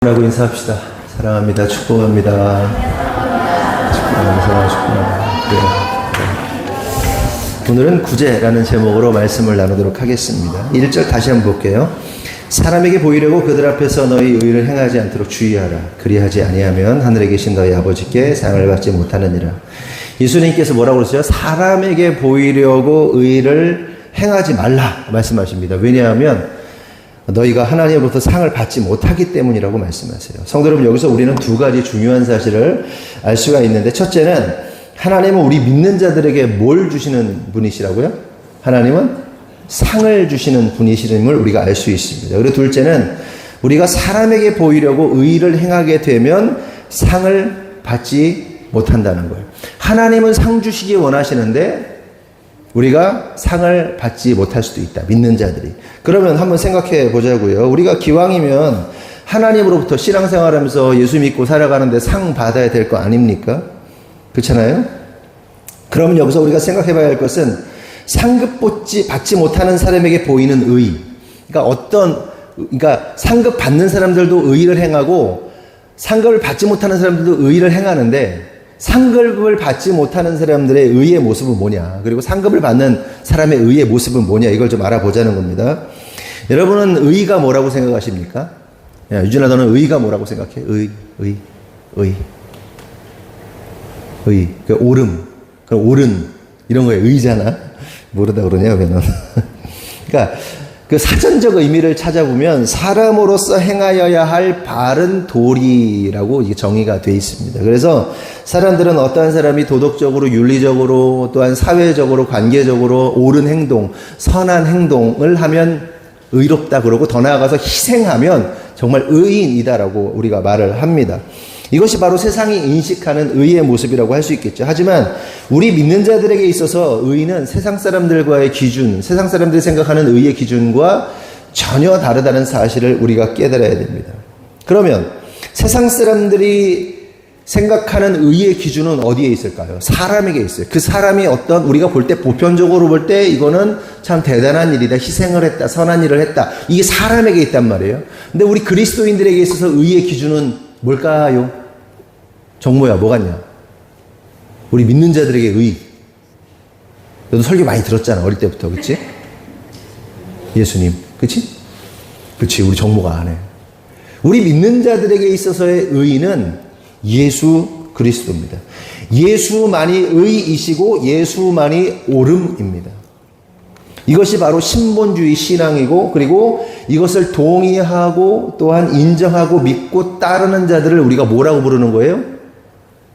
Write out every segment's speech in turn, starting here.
하고 인사합시다. 사랑합니다. 축복합니다. 축복합니다. 오늘은 구제라는 제목으로 말씀을 나누도록 하겠습니다. 1절 다시 한번 볼게요. 사람에게 보이려고 그들 앞에서 너희 의를 행하지 않도록 주의하라. 그리하지 아니하면 하늘에 계신 너희 아버지께 상을 받지 못하느니라. 예수님께서 뭐라고 그러셨죠? 사람에게 보이려고 의를 행하지 말라 말씀하십니다. 왜냐하면 너희가 하나님으로부터 상을 받지 못하기 때문이라고 말씀하세요. 성도 여러분, 여기서 우리는 두 가지 중요한 사실을 알 수가 있는데, 첫째는 하나님은 우리 믿는 자들에게 뭘 주시는 분이시라고요? 하나님은 상을 주시는 분이심을 우리가 알 수 있습니다. 그리고 둘째는 우리가 사람에게 보이려고 의를 행하게 되면 상을 받지 못한다는 거예요. 하나님은 상 주시기 원하시는데 우리가 상을 받지 못할 수도 있다. 믿는 자들이. 그러면 한번 생각해 보자고요. 우리가 기왕이면 하나님으로부터 신앙생활하면서 예수 믿고 살아가는데 상 받아야 될 거 아닙니까? 그렇잖아요? 그러면 여기서 우리가 생각해 봐야 할 것은 상급 받지 못하는 사람에게 보이는 의. 그러니까 상급 받는 사람들도 의를 행하고 상급을 받지 못하는 사람들도 의를 행하는데, 상급을 받지 못하는 사람들의 의의 모습은 뭐냐, 그리고 상급을 받는 사람의 의의 모습은 뭐냐, 이걸 좀 알아보자는 겁니다. 여러분은 의가 뭐라고 생각하십니까? 야, 유준아, 너는 의가 뭐라고 생각해? 그 옳음, 그 옳은, 이런 거에 의잖아. 모르다 그러냐, 그러면. 그러니까 그 사전적 의미를 찾아보면 사람으로서 행하여야 할 바른 도리라고 이게 정의가 되어 있습니다. 그래서 사람들은 어떠한 사람이 도덕적으로, 윤리적으로, 또한 사회적으로, 관계적으로 옳은 행동, 선한 행동을 하면 의롭다 그러고, 더 나아가서 희생하면 정말 의인이다라고 우리가 말을 합니다. 이것이 바로 세상이 인식하는 의의 모습이라고 할 수 있겠죠. 하지만 우리 믿는 자들에게 있어서 의는 세상 사람들과의 기준, 세상 사람들이 생각하는 의의 기준과 전혀 다르다는 사실을 우리가 깨달아야 됩니다. 그러면 세상 사람들이 생각하는 의의 기준은 어디에 있을까요? 사람에게 있어요. 그 사람이 어떤, 우리가 볼 때, 보편적으로 볼 때 이거는 참 대단한 일이다, 희생을 했다, 선한 일을 했다, 이게 사람에게 있단 말이에요. 근데 우리 그리스도인들에게 있어서 의의 기준은 뭘까요? 정모야, 뭐 같냐? 우리 믿는 자들에게 의. 너도 설교 많이 들었잖아, 어릴 때부터. 그치? 예수님. 그치? 그치, 우리 정모가 안 해. 우리 믿는 자들에게 있어서의 의는 예수 그리스도입니다. 예수만이 의이시고 예수만이 옳음입니다. 이것이 바로 신본주의 신앙이고, 그리고 이것을 동의하고 또한 인정하고 믿고 따르는 자들을 우리가 뭐라고 부르는 거예요?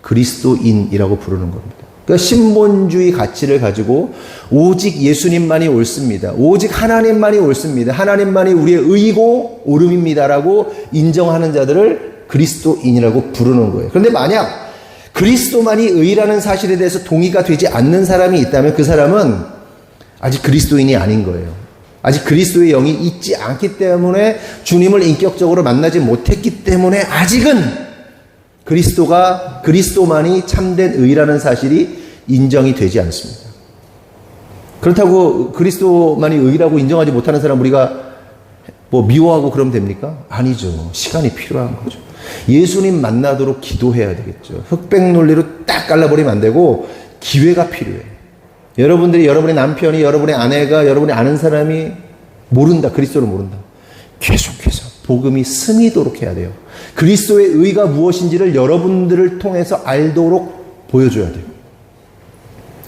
그리스도인이라고 부르는 겁니다. 그러니까 신본주의 가치를 가지고 오직 예수님만이 옳습니다, 오직 하나님만이 옳습니다, 하나님만이 우리의 의고 옳음입니다라고 인정하는 자들을 그리스도인이라고 부르는 거예요. 그런데 만약 그리스도만이 의라는 사실에 대해서 동의가 되지 않는 사람이 있다면 그 사람은 아직 그리스도인이 아닌 거예요. 아직 그리스도의 영이 있지 않기 때문에, 주님을 인격적으로 만나지 못했기 때문에 아직은 그리스도만이 참된 의라는 사실이 인정이 되지 않습니다. 그렇다고 그리스도만이 의라고 인정하지 못하는 사람 우리가 뭐 미워하고 그러면 됩니까? 아니죠. 시간이 필요한 거죠. 예수님 만나도록 기도해야 되겠죠. 흑백 논리로 딱 갈라버리면 안 되고 기회가 필요해요. 여러분들이, 여러분의 남편이, 여러분의 아내가, 여러분의 아는 사람이 모른다, 그리스도를 모른다, 계속해서 복음이 스미도록 해야 돼요. 그리스도의 의가 무엇인지를 여러분들을 통해서 알도록 보여줘야 돼요.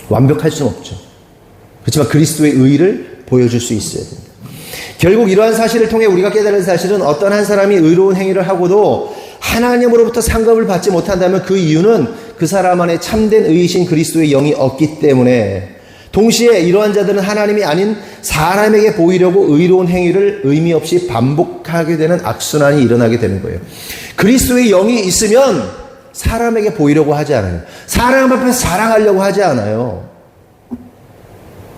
완벽할 수는 없죠. 그렇지만 그리스도의 의를 보여줄 수 있어야 됩니다. 결국 이러한 사실을 통해 우리가 깨달은 사실은, 어떤 한 사람이 의로운 행위를 하고도 하나님으로부터 상급을 받지 못한다면 그 이유는 그 사람 안에 참된 의이신 그리스도의 영이 없기 때문에, 동시에 이러한 자들은 하나님이 아닌 사람에게 보이려고 의로운 행위를 의미 없이 반복하게 되는 악순환이 일어나게 되는 거예요. 그리스도의 영이 있으면 사람에게 보이려고 하지 않아요. 사람 앞에서 자랑하려고 하지 않아요.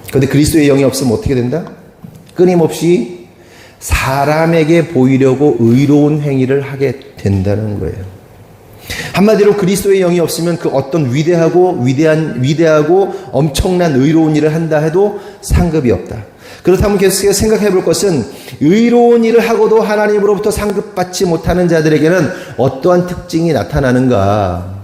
그런데 그리스도의 영이 없으면 어떻게 된다? 끊임없이 사람에게 보이려고 의로운 행위를 하게 된다는 거예요. 한마디로 그리스도의 영이 없으면 그 어떤 위대하고 엄청난 의로운 일을 한다 해도 상급이 없다. 그렇다면 계속해서 생각해 볼 것은 의로운 일을 하고도 하나님으로부터 상급받지 못하는 자들에게는 어떠한 특징이 나타나는가?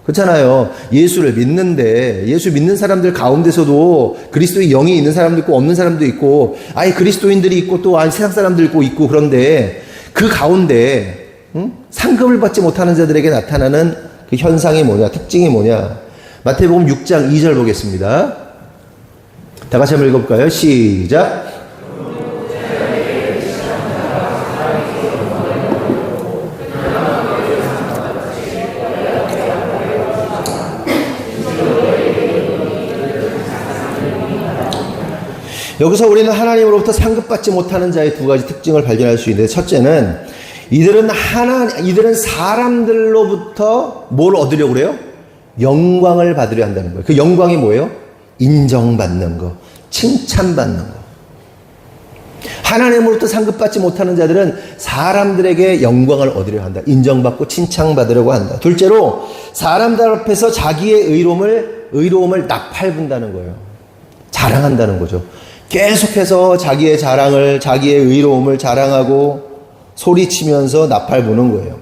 그렇잖아요. 예수를 믿는데 예수 믿는 사람들 가운데서도 그리스도의 영이 있는 사람도 있고 없는 사람도 있고 아예 그리스도인들이 있고 또 아예 세상 사람들 있고 그런데 그 가운데 상급을 받지 못하는 자들에게 나타나는 그 현상이 뭐냐, 특징이 뭐냐? 마태복음 6장 2절 보겠습니다. 다 같이 한번 읽어볼까요? 시작. 여기서 우리는 하나님으로부터 상급받지 못하는 자의 두 가지 특징을 발견할 수 있는데, 첫째는 이들은 사람들로부터 뭘 얻으려고 그래요? 영광을 받으려 한다는 거예요. 그 영광이 뭐예요? 인정받는 거, 칭찬받는 거. 하나님으로부터 상급받지 못하는 자들은 사람들에게 영광을 얻으려 한다. 인정받고 칭찬받으려고 한다. 둘째로 사람들 앞에서 자기의 의로움을 나팔분다는 거예요. 자랑한다는 거죠. 계속해서 자기의 자랑을, 자기의 의로움을 자랑하고 소리치면서 나팔부는 거예요.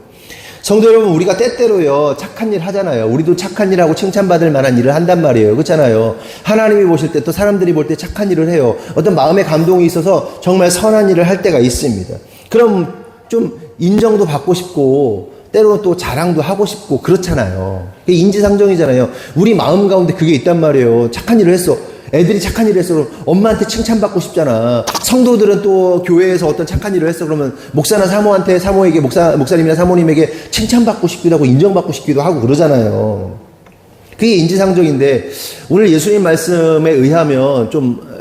성도 여러분, 우리가 때때로요 착한 일 하잖아요. 우리도 착한 일하고 칭찬받을 만한 일을 한단 말이에요. 그렇잖아요. 하나님이 보실 때 또 사람들이 볼 때 착한 일을 해요. 어떤 마음의 감동이 있어서 정말 선한 일을 할 때가 있습니다. 그럼 좀 인정도 받고 싶고 때로는 또 자랑도 하고 싶고 그렇잖아요. 그게 인지상정이잖아요. 우리 마음 가운데 그게 있단 말이에요. 착한 일을 했어. 애들이 착한 일을 했어. 그럼 엄마한테 칭찬받고 싶잖아. 성도들은 또 교회에서 어떤 착한 일을 했어. 그러면 목사나 사모에게, 목사님이나 사모님에게 칭찬받고 싶기도 하고 인정받고 싶기도 하고 그러잖아요. 그게 인지상정인데, 오늘 예수님 말씀에 의하면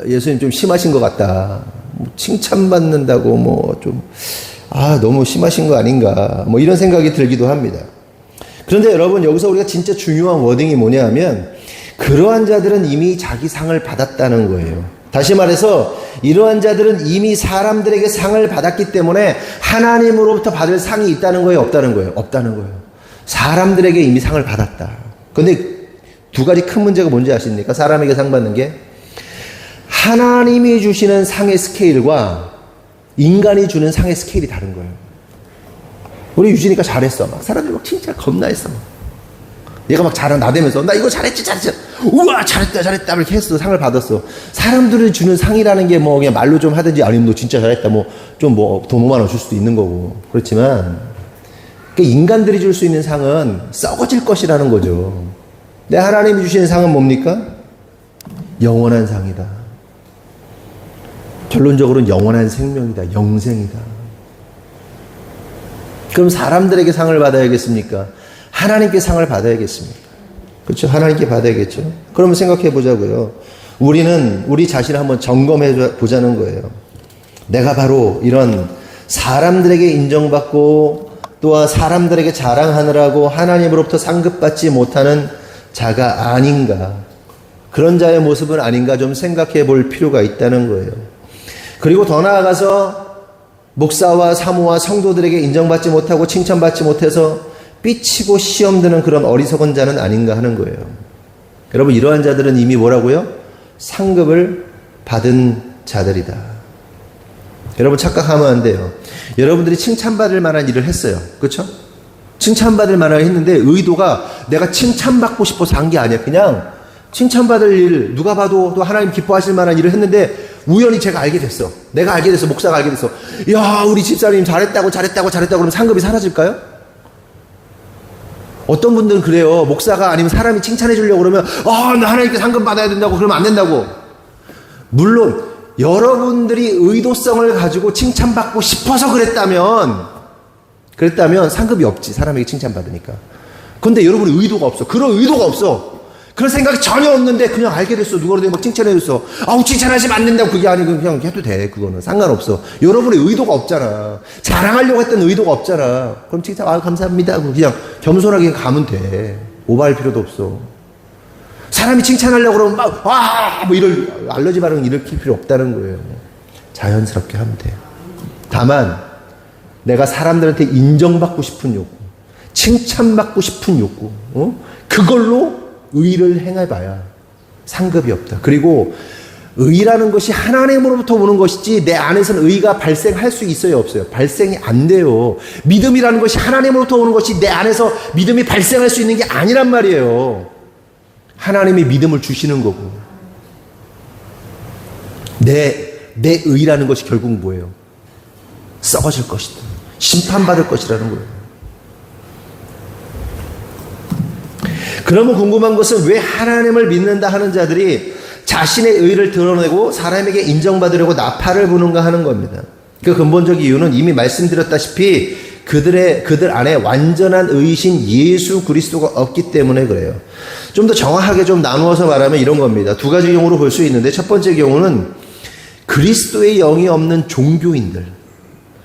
예수님 좀 심하신 것 같다. 칭찬받는다고 너무 심하신 거 아닌가. 이런 생각이 들기도 합니다. 그런데 여러분, 여기서 우리가 진짜 중요한 워딩이 뭐냐 하면, 그러한 자들은 이미 자기 상을 받았다는 거예요. 다시 말해서 이러한 자들은 이미 사람들에게 상을 받았기 때문에 하나님으로부터 받을 상이 있다는 거예요? 없다는 거예요? 없다는 거예요. 사람들에게 이미 상을 받았다. 그런데 두 가지 큰 문제가 뭔지 아십니까? 사람에게 상 받는 게 하나님이 주시는 상의 스케일과 인간이 주는 상의 스케일이 다른 거예요. 우리 유진이가 잘했어. 사람들이 칭찬 겁나 했어. 얘가 나대면서 나 이거 잘했지 우와 잘했다 이렇게 했어. 상을 받았어. 사람들이 주는 상이라는 게 그냥 말로 좀 하든지 아니면 너 진짜 잘했다 돈 5만 원 줄 수도 있는 거고. 그렇지만 인간들이 줄 수 있는 상은 썩어질 것이라는 거죠. 근데 하나님이 주시는 상은 뭡니까? 영원한 상이다. 결론적으로는 영원한 생명이다. 영생이다. 그럼 사람들에게 상을 받아야겠습니까? 하나님께 상을 받아야겠습니까? 그렇죠? 하나님께 받아야겠죠? 그러면 생각해 보자고요. 우리는 우리 자신을 한번 점검해 보자는 거예요. 내가 바로 이런 사람들에게 인정받고 또한 사람들에게 자랑하느라고 하나님으로부터 상급받지 못하는 자가 아닌가. 그런 자의 모습은 아닌가 좀 생각해 볼 필요가 있다는 거예요. 그리고 더 나아가서 목사와 사모와 성도들에게 인정받지 못하고 칭찬받지 못해서 삐치고 시험 드는 그런 어리석은 자는 아닌가 하는 거예요. 여러분, 이러한 자들은 이미 뭐라고요? 상급을 받은 자들이다. 여러분, 착각하면 안 돼요. 여러분들이 칭찬받을 만한 일을 했어요. 그렇죠? 칭찬받을 만한 일을 했는데 의도가 내가 칭찬받고 싶어서 한 게 아니야. 그냥 칭찬받을 일, 누가 봐도 또 하나님 기뻐하실 만한 일을 했는데 우연히 제가 알게 됐어. 내가 알게 됐어. 목사가 알게 됐어. 야, 우리 집사님 잘했다고 그러면 상급이 사라질까요? 어떤 분들은 그래요. 목사가 아니면 사람이 칭찬해 주려고 그러면 나 하나님께 상급 받아야 된다고 그러면 안 된다고. 물론 여러분들이 의도성을 가지고 칭찬받고 싶어서 그랬다면 상급이 없지. 사람에게 칭찬받으니까. 그런데 여러분이 의도가 없어. 그런 의도가 없어. 그런 생각이 전혀 없는데 그냥 알게 됐어. 누가 그래도 칭찬해 줬어. 칭찬하시면 안 된다고. 그게 아니고 그냥 해도 돼. 그거는 상관없어. 여러분의 의도가 없잖아. 자랑하려고 했던 의도가 없잖아. 그럼 칭찬 감사합니다. 그냥 겸손하게 가면 돼. 오버할 필요도 없어. 사람이 칭찬하려고 그러면 이럴 알러지 반응 일으킬 필요 없다는 거예요. 자연스럽게 하면 돼요. 다만 내가 사람들한테 인정받고 싶은 욕구, 칭찬받고 싶은 욕구, 그걸로 의를 행해봐야 상급이 없다. 그리고 의라는 것이 하나님으로부터 오는 것이지 내 안에서는 의가 발생할 수 있어요, 없어요? 발생이 안 돼요. 믿음이라는 것이 하나님으로부터 오는 것이 내 안에서 믿음이 발생할 수 있는 게 아니란 말이에요. 하나님이 믿음을 주시는 거고. 내 의라는 것이 결국 뭐예요? 썩어질 것이다. 심판받을 것이라는 거예요. 그러면 궁금한 것은 왜 하나님을 믿는다 하는 자들이 자신의 의를 드러내고 사람에게 인정받으려고 나팔을 부는가 하는 겁니다. 그 근본적 이유는 이미 말씀드렸다시피 그들 안에 완전한 의이신 예수 그리스도가 없기 때문에 그래요. 좀 더 정확하게 좀 나누어서 말하면 이런 겁니다. 두 가지 경우로 볼 수 있는데, 첫 번째 경우는 그리스도의 영이 없는 종교인들.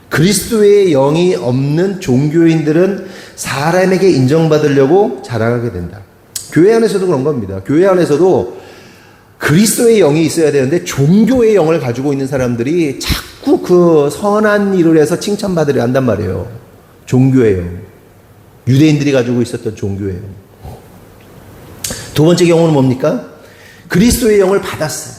그리스도의 영이 없는 종교인들은 사람에게 인정받으려고 자랑하게 된다. 교회 안에서도 그런 겁니다. 교회 안에서도 그리스도의 영이 있어야 되는데 종교의 영을 가지고 있는 사람들이 자꾸 그 선한 일을 해서 칭찬받으려 한단 말이에요. 종교의 영. 유대인들이 가지고 있었던 종교의 영. 두 번째 경우는 뭡니까? 그리스도의 영을 받았어요.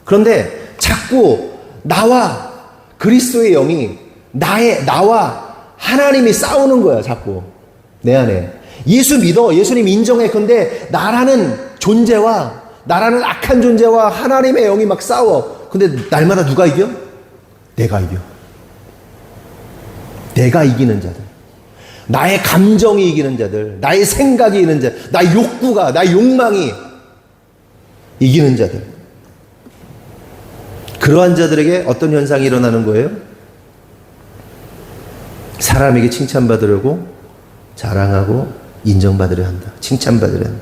그런데 자꾸 나와 그리스도의 영이 나와 하나님이 싸우는 거야, 자꾸. 내 안에. 예수 믿어. 예수님 인정해. 근데 나라는 존재와, 나라는 악한 존재와 하나님의 영이 막 싸워. 근데 날마다 누가 이겨? 내가 이겨. 내가 이기는 자들. 나의 감정이 이기는 자들. 나의 생각이 이기는 자들. 나의 욕구가, 나의 욕망이 이기는 자들. 그러한 자들에게 어떤 현상이 일어나는 거예요? 사람에게 칭찬받으려고 자랑하고 인정받으려 한다. 칭찬받으려 한다.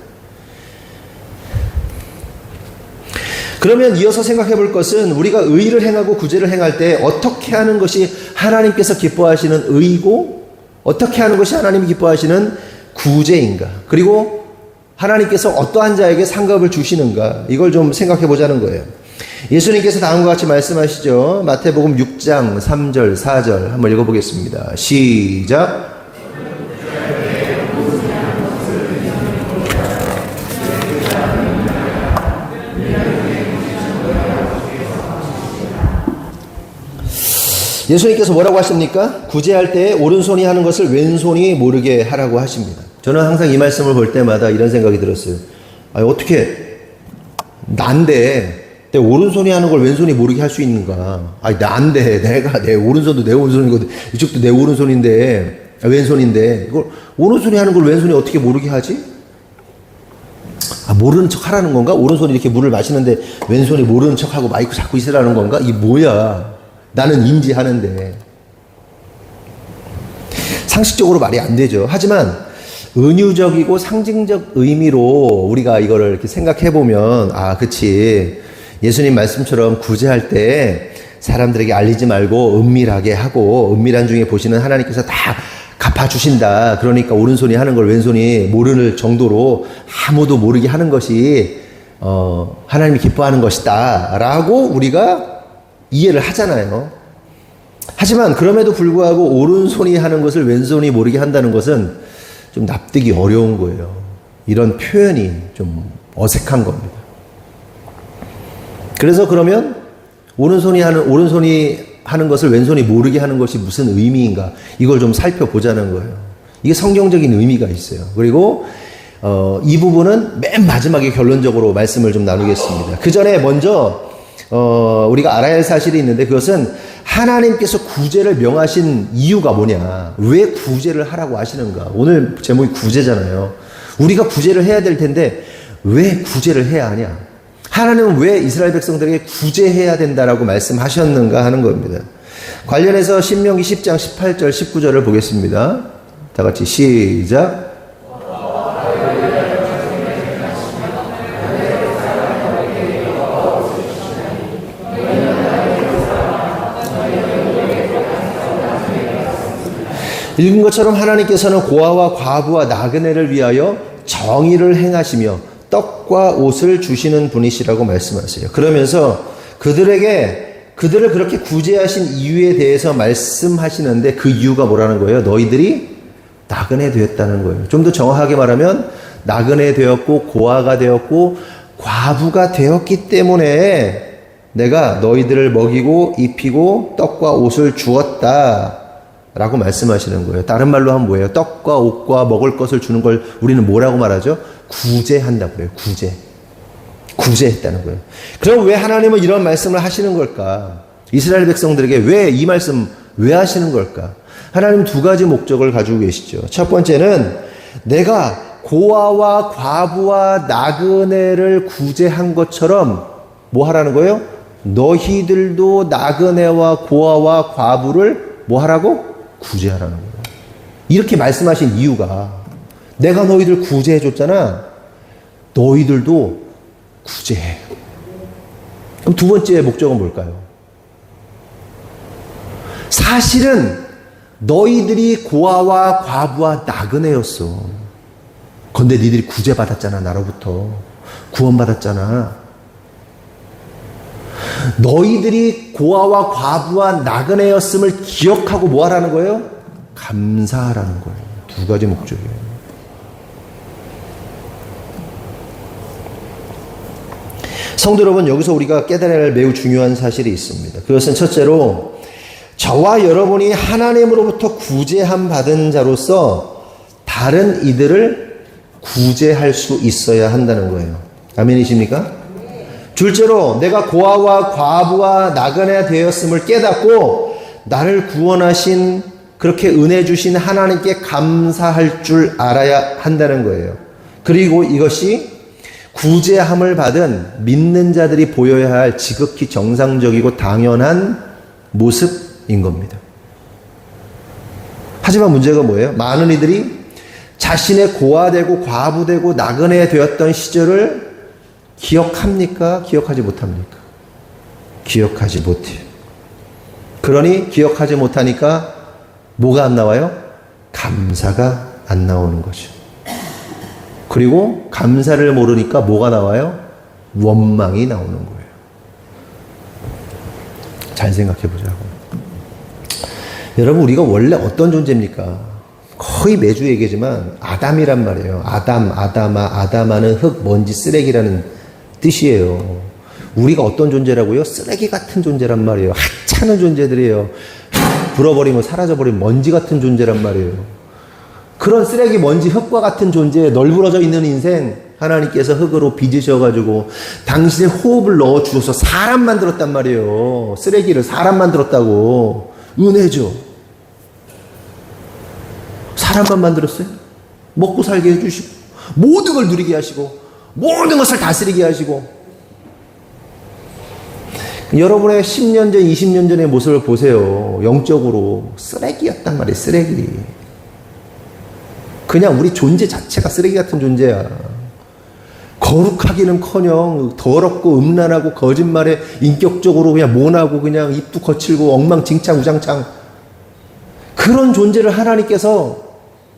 그러면 이어서 생각해 볼 것은 우리가 의를 행하고 구제를 행할 때 어떻게 하는 것이 하나님께서 기뻐하시는 의이고 어떻게 하는 것이 하나님이 기뻐하시는 구제인가. 그리고 하나님께서 어떠한 자에게 상급을 주시는가. 이걸 좀 생각해 보자는 거예요. 예수님께서 다음과 같이 말씀하시죠. 마태복음 6장 3절 4절 한번 읽어보겠습니다. 시작. 예수님께서 뭐라고 하십니까? 구제할 때 오른손이 하는 것을 왼손이 모르게 하라고 하십니다. 저는 항상 이 말씀을 볼 때마다 이런 생각이 들었어요. 어떻게 난데 내 오른손이 하는 걸 왼손이 모르게 할 수 있는가? 난데 내가 내 오른손도 내 오른손이거든. 이쪽도 내 오른손인데 왼손인데 이걸 오른손이 하는 걸 왼손이 어떻게 모르게 하지? 모르는 척 하라는 건가? 오른손이 이렇게 물을 마시는데 왼손이 모르는 척하고 마이크 잡고 있으라는 건가? 이게 뭐야? 나는 인지하는데. 상식적으로 말이 안 되죠. 하지만 은유적이고 상징적 의미로 우리가 이거를 이렇게 생각해 보면 그치. 예수님 말씀처럼 구제할 때 사람들에게 알리지 말고 은밀하게 하고 은밀한 중에 보시는 하나님께서 다 갚아주신다. 그러니까 오른손이 하는 걸 왼손이 모르는 정도로 아무도 모르게 하는 것이 하나님이 기뻐하는 것이다 라고 우리가 이해를 하잖아요. 하지만 그럼에도 불구하고 오른손이 하는 것을 왼손이 모르게 한다는 것은 좀 납득이 어려운 거예요. 이런 표현이 좀 어색한 겁니다. 그래서 그러면 오른손이 하는 것을 왼손이 모르게 하는 것이 무슨 의미인가? 이걸 좀 살펴보자는 거예요. 이게 성경적인 의미가 있어요. 그리고 이 부분은 맨 마지막에 결론적으로 말씀을 좀 나누겠습니다. 그 전에 먼저 우리가 알아야 할 사실이 있는데 그것은 하나님께서 구제를 명하신 이유가 뭐냐? 왜 구제를 하라고 하시는가? 오늘 제목이 구제잖아요. 우리가 구제를 해야 될 텐데 왜 구제를 해야 하냐? 하나님은 왜 이스라엘 백성들에게 구제해야 된다라고 말씀하셨는가 하는 겁니다. 관련해서 신명기 10장 18절 19절을 보겠습니다. 다 같이 시작. 읽은 것처럼 하나님께서는 고아와 과부와 나그네를 위하여 정의를 행하시며 떡과 옷을 주시는 분이시라고 말씀하세요. 그러면서 그들을 그렇게 구제하신 이유에 대해서 말씀하시는데 그 이유가 뭐라는 거예요? 너희들이 나그네 되었다는 거예요. 좀 더 정확하게 말하면 나그네 되었고 고아가 되었고 과부가 되었기 때문에 내가 너희들을 먹이고 입히고 떡과 옷을 주었다 라고 말씀하시는 거예요. 다른 말로 하면 뭐예요? 떡과 옷과 먹을 것을 주는 걸 우리는 뭐라고 말하죠? 구제한다고 그래요. 구제했다는 거예요. 그럼 왜 하나님은 이런 말씀을 하시는 걸까? 이스라엘 백성들에게 왜 이 말씀 왜 하시는 걸까? 하나님 두 가지 목적을 가지고 계시죠. 첫 번째는 내가 고아와 과부와 나그네를 구제한 것처럼 뭐 하라는 거예요? 너희들도 나그네와 고아와 과부를 뭐 하라고? 구제하라는 거예요. 이렇게 말씀하신 이유가 내가 너희들 구제해 줬잖아. 너희들도 구제해. 그럼 두 번째 목적은 뭘까요? 사실은 너희들이 고아와 과부와 나그네였어. 근데 니들이 구제받았잖아. 나로부터 구원받았잖아. 너희들이 고아와 과부와 나그네였음을 기억하고 뭐 하라는 거예요? 감사하라는 거예요. 두 가지 목적이에요. 성도 여러분, 여기서 우리가 깨달아야 할 매우 중요한 사실이 있습니다. 그것은 첫째로 저와 여러분이 하나님으로부터 구제함 받은 자로서 다른 이들을 구제할 수 있어야 한다는 거예요. 아멘이십니까? 둘째로 내가 고아와 과부와 나그네 되었음을 깨닫고 나를 구원하신 그렇게 은혜 주신 하나님께 감사할 줄 알아야 한다는 거예요. 그리고 이것이 구제함을 받은 믿는 자들이 보여야 할 지극히 정상적이고 당연한 모습인 겁니다. 하지만 문제가 뭐예요? 많은 이들이 자신의 고아되고 과부되고 나그네 되었던 시절을 기억합니까? 기억하지 못합니까? 기억하지 못해요. 그러니 기억하지 못하니까 뭐가 안 나와요? 감사가 안 나오는 거죠. 그리고 감사를 모르니까 뭐가 나와요? 원망이 나오는 거예요. 잘 생각해 보자고. 여러분, 우리가 원래 어떤 존재입니까? 거의 매주 얘기하지만 아담이란 말이에요. 아담아는 흙, 먼지, 쓰레기라는 뜻이에요. 우리가 어떤 존재라고요? 쓰레기 같은 존재란 말이에요. 하찮은 존재들이에요. 불어버리면 사라져버린 먼지 같은 존재란 말이에요. 그런 쓰레기, 먼지, 흙과 같은 존재에 널브러져 있는 인생 하나님께서 흙으로 빚으셔가지고 당신의 호흡을 넣어주셔서 사람 만들었단 말이에요. 쓰레기를 사람 만들었다고. 은혜죠. 사람만 만들었어요. 먹고 살게 해주시고 모든 걸 누리게 하시고 모든 것을 다스리게 하시고. 여러분의 10년 전, 20년 전의 모습을 보세요. 영적으로 쓰레기였단 말이에요. 쓰레기. 그냥 우리 존재 자체가 쓰레기 같은 존재야. 거룩하기는커녕 더럽고 음란하고 거짓말에 인격적으로 그냥 모나고 그냥 입도 거칠고 엉망진창 우장창 그런 존재를 하나님께서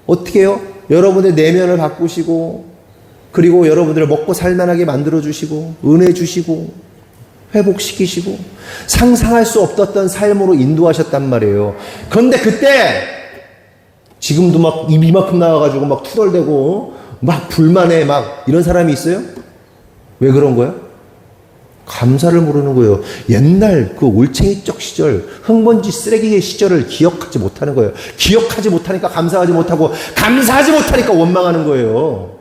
어떻게 해요? 여러분의 내면을 바꾸시고 그리고 여러분들을 먹고 살만하게 만들어주시고 은혜 주시고 회복시키시고 상상할 수 없었던 삶으로 인도하셨단 말이에요. 그런데 그때 지금도 막 입 이만큼 나와가지고 막 투덜대고 막 불만해 막 이런 사람이 있어요? 왜 그런 거야? 감사를 모르는 거예요. 옛날 그 올챙이적 시절, 흙먼지 쓰레기의 시절을 기억하지 못하는 거예요. 기억하지 못하니까 감사하지 못하고 감사하지 못하니까 원망하는 거예요.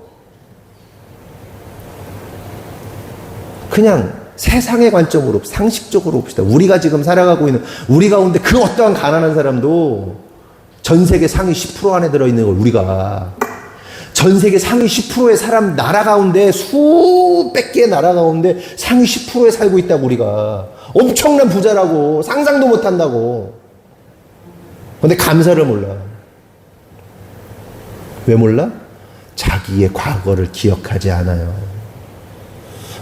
그냥 세상의 관점으로 상식적으로 봅시다. 우리가 지금 살아가고 있는 우리 가운데 그 어떠한 가난한 사람도 전 세계 상위 10% 안에 들어있는 걸 우리가 전 세계 상위 10%의 사람 나라 가운데 수백 개의 나라 가운데 상위 10%에 살고 있다고 우리가 엄청난 부자라고 상상도 못한다고. 그런데 감사를 몰라. 왜 몰라? 자기의 과거를 기억하지 않아요.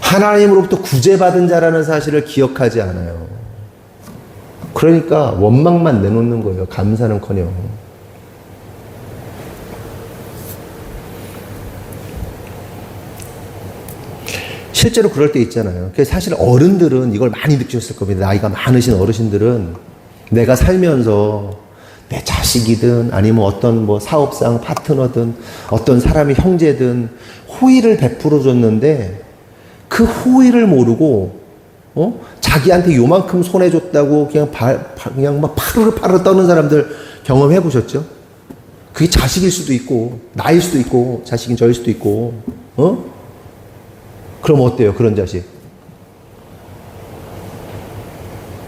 하나님으로부터 구제받은 자라는 사실을 기억하지 않아요. 그러니까 원망만 내놓는 거예요. 감사는커녕. 실제로 그럴 때 있잖아요. 사실 어른들은 이걸 많이 느끼셨을 겁니다. 나이가 많으신 어르신들은 내가 살면서 내 자식이든 아니면 어떤 뭐 사업상 파트너든 어떤 사람이 형제든 호의를 베풀어 줬는데 그 호의를 모르고 자기한테 요만큼 손해줬다고 그냥 막 파르르 떠는 사람들 경험해 보셨죠? 그게 자식일 수도 있고, 나일 수도 있고, 자식인 저일 수도 있고, 그럼 어때요, 그런 자식?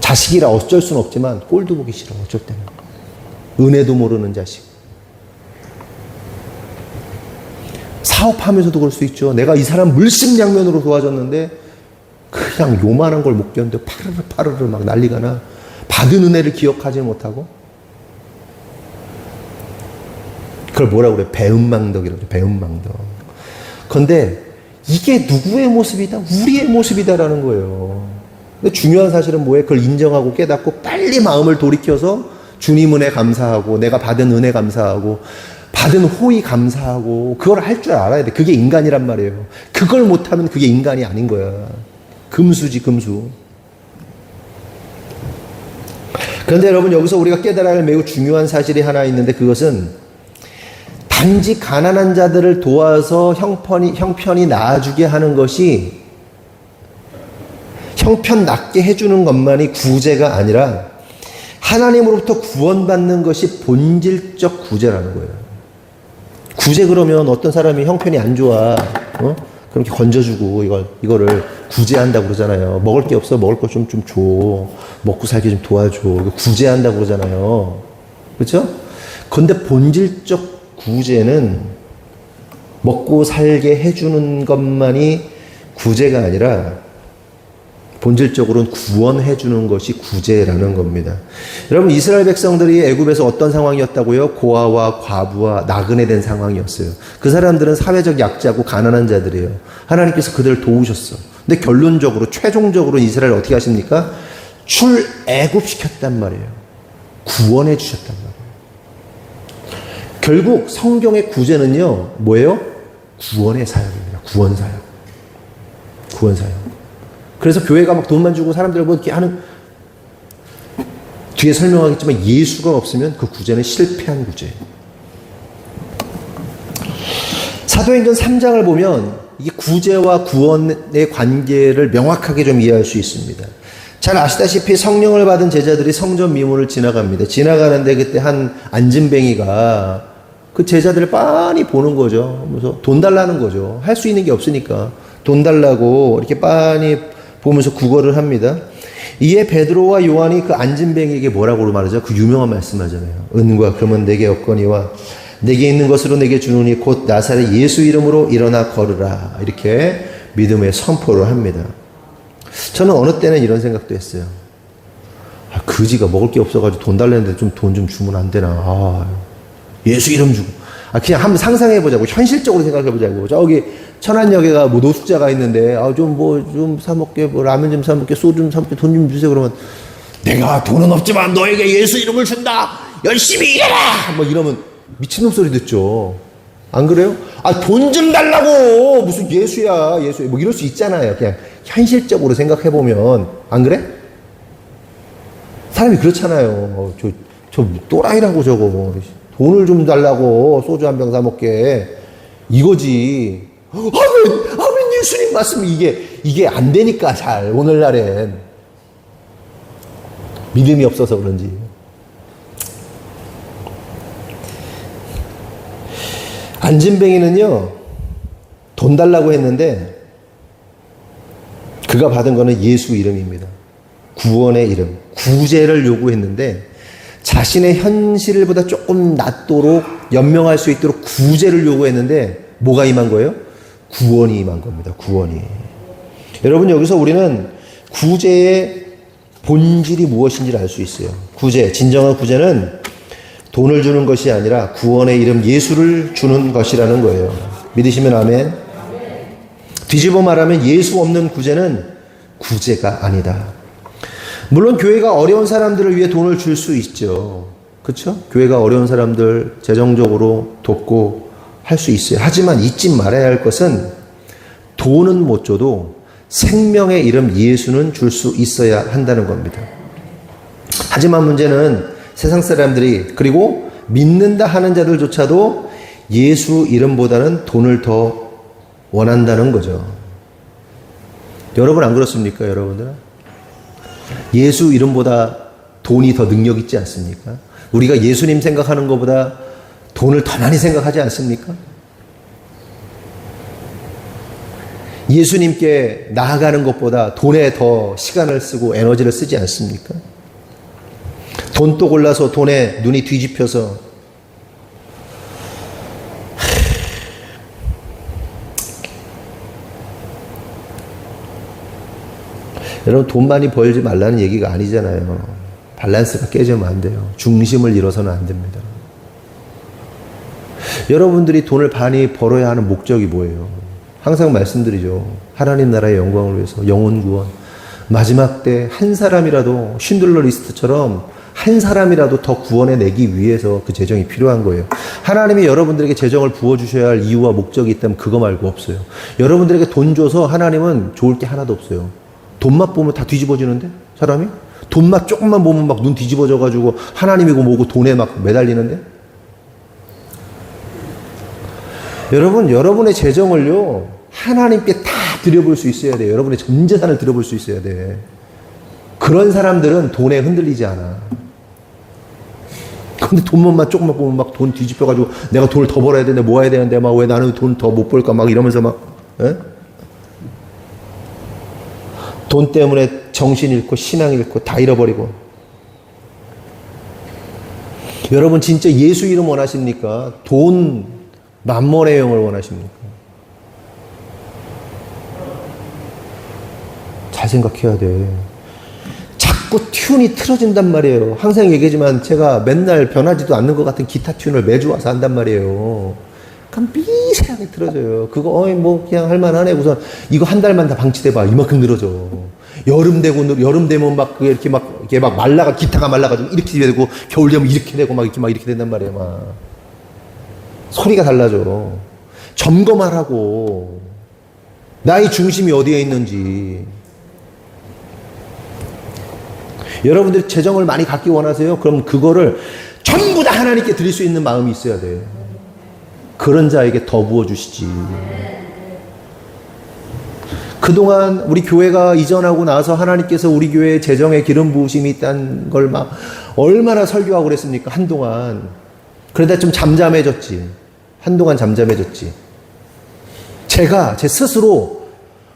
자식이라 어쩔 수는 없지만, 꼴도 보기 싫어, 어쩔 때는. 은혜도 모르는 자식. 사업하면서도 그럴 수 있죠. 내가 이 사람 물심양면으로 도와줬는데, 그냥 요만한 걸 못 견뎌 파르르 막 난리가 나. 받은 은혜를 기억하지 못하고. 그걸 뭐라고 그래? 배은망덕이라고 그래. 배은망덕. 그런데 이게 누구의 모습이다? 우리의 모습이다라는 거예요. 근데 중요한 사실은 뭐예요? 그걸 인정하고 깨닫고 빨리 마음을 돌이켜서 주님 은혜 감사하고, 내가 받은 은혜 감사하고, 받은 호의 감사하고, 그걸 할 줄 알아야 돼. 그게 인간이란 말이에요. 그걸 못하면 그게 인간이 아닌 거야. 금수지, 금수. 그런데 여러분, 여기서 우리가 깨달아야 할 매우 중요한 사실이 하나 있는데, 그것은 단지 가난한 자들을 도와서 형편이 나아지게 하는 것이, 형편 낮게 해주는 것만이 구제가 아니라 하나님으로부터 구원받는 것이 본질적 구제라는 거예요. 구제 그러면 어떤 사람이 형편이 안 좋아, 그렇게 건져주고 이거를 구제한다고 그러잖아요. 먹을 게 없어, 먹을 거 좀 줘. 먹고 살기 좀 도와줘. 구제한다고 그러잖아요. 그렇죠? 그런데 본질적 구제는 먹고 살게 해주는 것만이 구제가 아니라 본질적으로는 구원해 주는 것이 구제라는 겁니다. 여러분, 이스라엘 백성들이 애굽에서 어떤 상황이었다고요? 고아와 과부와 나그네 된 상황이었어요. 그 사람들은 사회적 약자고 가난한 자들이에요. 하나님께서 그들을 도우셨어. 근데 결론적으로 최종적으로 이스라엘 어떻게 하십니까? 출애굽시켰단 말이에요. 구원해 주셨단 말이에요. 결국 성경의 구제는요, 뭐예요? 구원의 사역입니다. 구원 사역. 구원 사역. 그래서 교회가 막 돈만 주고 사람들 뭐 이렇게 하는, 뒤에 설명하겠지만 예수가 없으면 그 구제는 실패한 구제예요. 사도행전 3장을 보면 이게 구제와 구원의 관계를 명확하게 좀 이해할 수 있습니다. 잘 아시다시피 성령을 받은 제자들이 성전 미문을 지나갑니다. 지나가는데 그때 한 안진뱅이가 그 제자들을 빤히 보는 거죠. 그래서 돈 달라는 거죠. 할 수 있는 게 없으니까 돈 달라고 이렇게 빤히 보면서 구걸을 합니다. 이에 베드로와 요한이 그 안진뱅이에게 뭐라고 말하죠? 그 유명한 말씀하잖아요. 은과 금은 내게 없거니와 내게 있는 것으로 내게 주노니 곧 나사렛 예수 이름으로 일어나 걸으라. 이렇게 믿음의 선포를 합니다. 저는 어느 때는 이런 생각도 했어요. 그지가 먹을 게 없어가지고 돈 달랬는데 돈 좀 주면 안 되나. 예수 이름 주고. 그냥 한번 상상해보자고. 현실적으로 생각해보자고. 저기 천안역에가 뭐 노숙자가 있는데, 좀 사먹게, 라면 좀 사먹게, 소주 좀 사먹게, 돈 좀 주세요. 그러면, 내가 돈은 없지만 너에게 예수 이름을 준다! 열심히 일해라! 뭐 이러면 미친놈 소리 듣죠. 안 그래요? 돈 좀 달라고! 무슨 예수야, 예수야. 뭐 이럴 수 있잖아요. 그냥 현실적으로 생각해보면. 안 그래? 사람이 그렇잖아요. 저 또라이라고 저거. 돈을 좀 달라고 소주 한 병 사먹게. 이거지. 아멘 예수님 말씀. 이게 안 되니까 잘 오늘날엔 믿음이 없어서 그런지. 안진뱅이는요, 돈 달라고 했는데 그가 받은 거는 예수 이름입니다. 구원의 이름, 구제를 요구했는데 자신의 현실보다 조금 낮도록 연명할 수 있도록 구제를 요구했는데 뭐가 임한 거예요? 구원이 임한 겁니다. 구원이. 여러분, 여기서 우리는 구제의 본질이 무엇인지를 알 수 있어요. 구제, 진정한 구제는 돈을 주는 것이 아니라 구원의 이름 예수를 주는 것이라는 거예요. 믿으시면 아멘. 뒤집어 말하면 예수 없는 구제는 구제가 아니다. 물론 교회가 어려운 사람들을 위해 돈을 줄 수 있죠. 그렇죠? 교회가 어려운 사람들 재정적으로 돕고 할 수 있어요. 하지만 잊지 말아야 할 것은 돈은 못 줘도 생명의 이름 예수는 줄 수 있어야 한다는 겁니다. 하지만 문제는 세상 사람들이, 그리고 믿는다 하는 자들조차도 예수 이름보다는 돈을 더 원한다는 거죠. 여러분 안 그렇습니까, 여러분들? 예수 이름보다 돈이 더 능력 있지 않습니까? 우리가 예수님 생각하는 것보다 돈을 더 많이 생각하지 않습니까? 예수님께 나아가는 것보다 돈에 더 시간을 쓰고 에너지를 쓰지 않습니까? 돈도 골라서 돈에 눈이 뒤집혀서 여러분, 돈 많이 벌지 말라는 얘기가 아니잖아요. 밸런스가 깨지면 안 돼요. 중심을 잃어서는 안 됩니다. 여러분들이 돈을 많이 벌어야 하는 목적이 뭐예요? 항상 말씀드리죠. 하나님 나라의 영광을 위해서, 영혼 구원. 마지막 때 한 사람이라도, 쉰들러 리스트처럼 한 사람이라도 더 구원해 내기 위해서 그 재정이 필요한 거예요. 하나님이 여러분들에게 재정을 부어주셔야 할 이유와 목적이 있다면 그거 말고 없어요. 여러분들에게 돈 줘서 하나님은 좋을 게 하나도 없어요. 돈맛 보면 다 뒤집어지는데? 사람이? 돈맛 조금만 보면 막 눈 뒤집어져가지고 하나님이고 뭐고 돈에 막 매달리는데? 여러분, 여러분의 재정을요, 하나님께 다 드려볼 수 있어야 돼요. 여러분의 전 재산을 드려볼 수 있어야 돼. 그런 사람들은 돈에 흔들리지 않아. 근데 돈만 조금만 보면 막 돈 뒤집혀가지고 내가 돈을 더 벌어야 되는데 뭐 해야 되는데 막 왜 나는 돈 더 못 벌까 막 이러면서 막, 에? 돈 때문에 정신 잃고 신앙 잃고 다 잃어버리고. 여러분 진짜 예수 이름 원하십니까? 돈, 만몬의 영을 원하십니까? 잘 생각해야 돼. 자꾸 튠이 틀어진단 말이에요. 항상 얘기하지만 제가 맨날 변하지도 않는 것 같은 기타 튠을 매주 와서 한단 말이에요. 그럼 미세하게 틀어져요. 그거 뭐 그냥 할만하네. 우선 이거 한 달만 다 방치돼봐. 이만큼 늘어져. 여름 되면 막 그게 이렇게 막 말라가 기타가 말라가지고 이렇게 되고 겨울 되면 이렇게 되고 막 이렇게 된단 말이에요. 막 소리가 달라져. 점검하라고. 나의 중심이 어디에 있는지. 여러분들이 재정을 많이 갖기 원하세요? 그럼 그거를 전부 다 하나님께 드릴 수 있는 마음이 있어야 돼. 그런 자에게 더 부어주시지. 그동안 우리 교회가 이전하고 나서 하나님께서 우리 교회에 재정의 기름 부으심이 있다는 걸 막 얼마나 설교하고 그랬습니까? 한동안. 그러다 좀 잠잠해졌지. 한동안 잠잠해졌지. 제가 제 스스로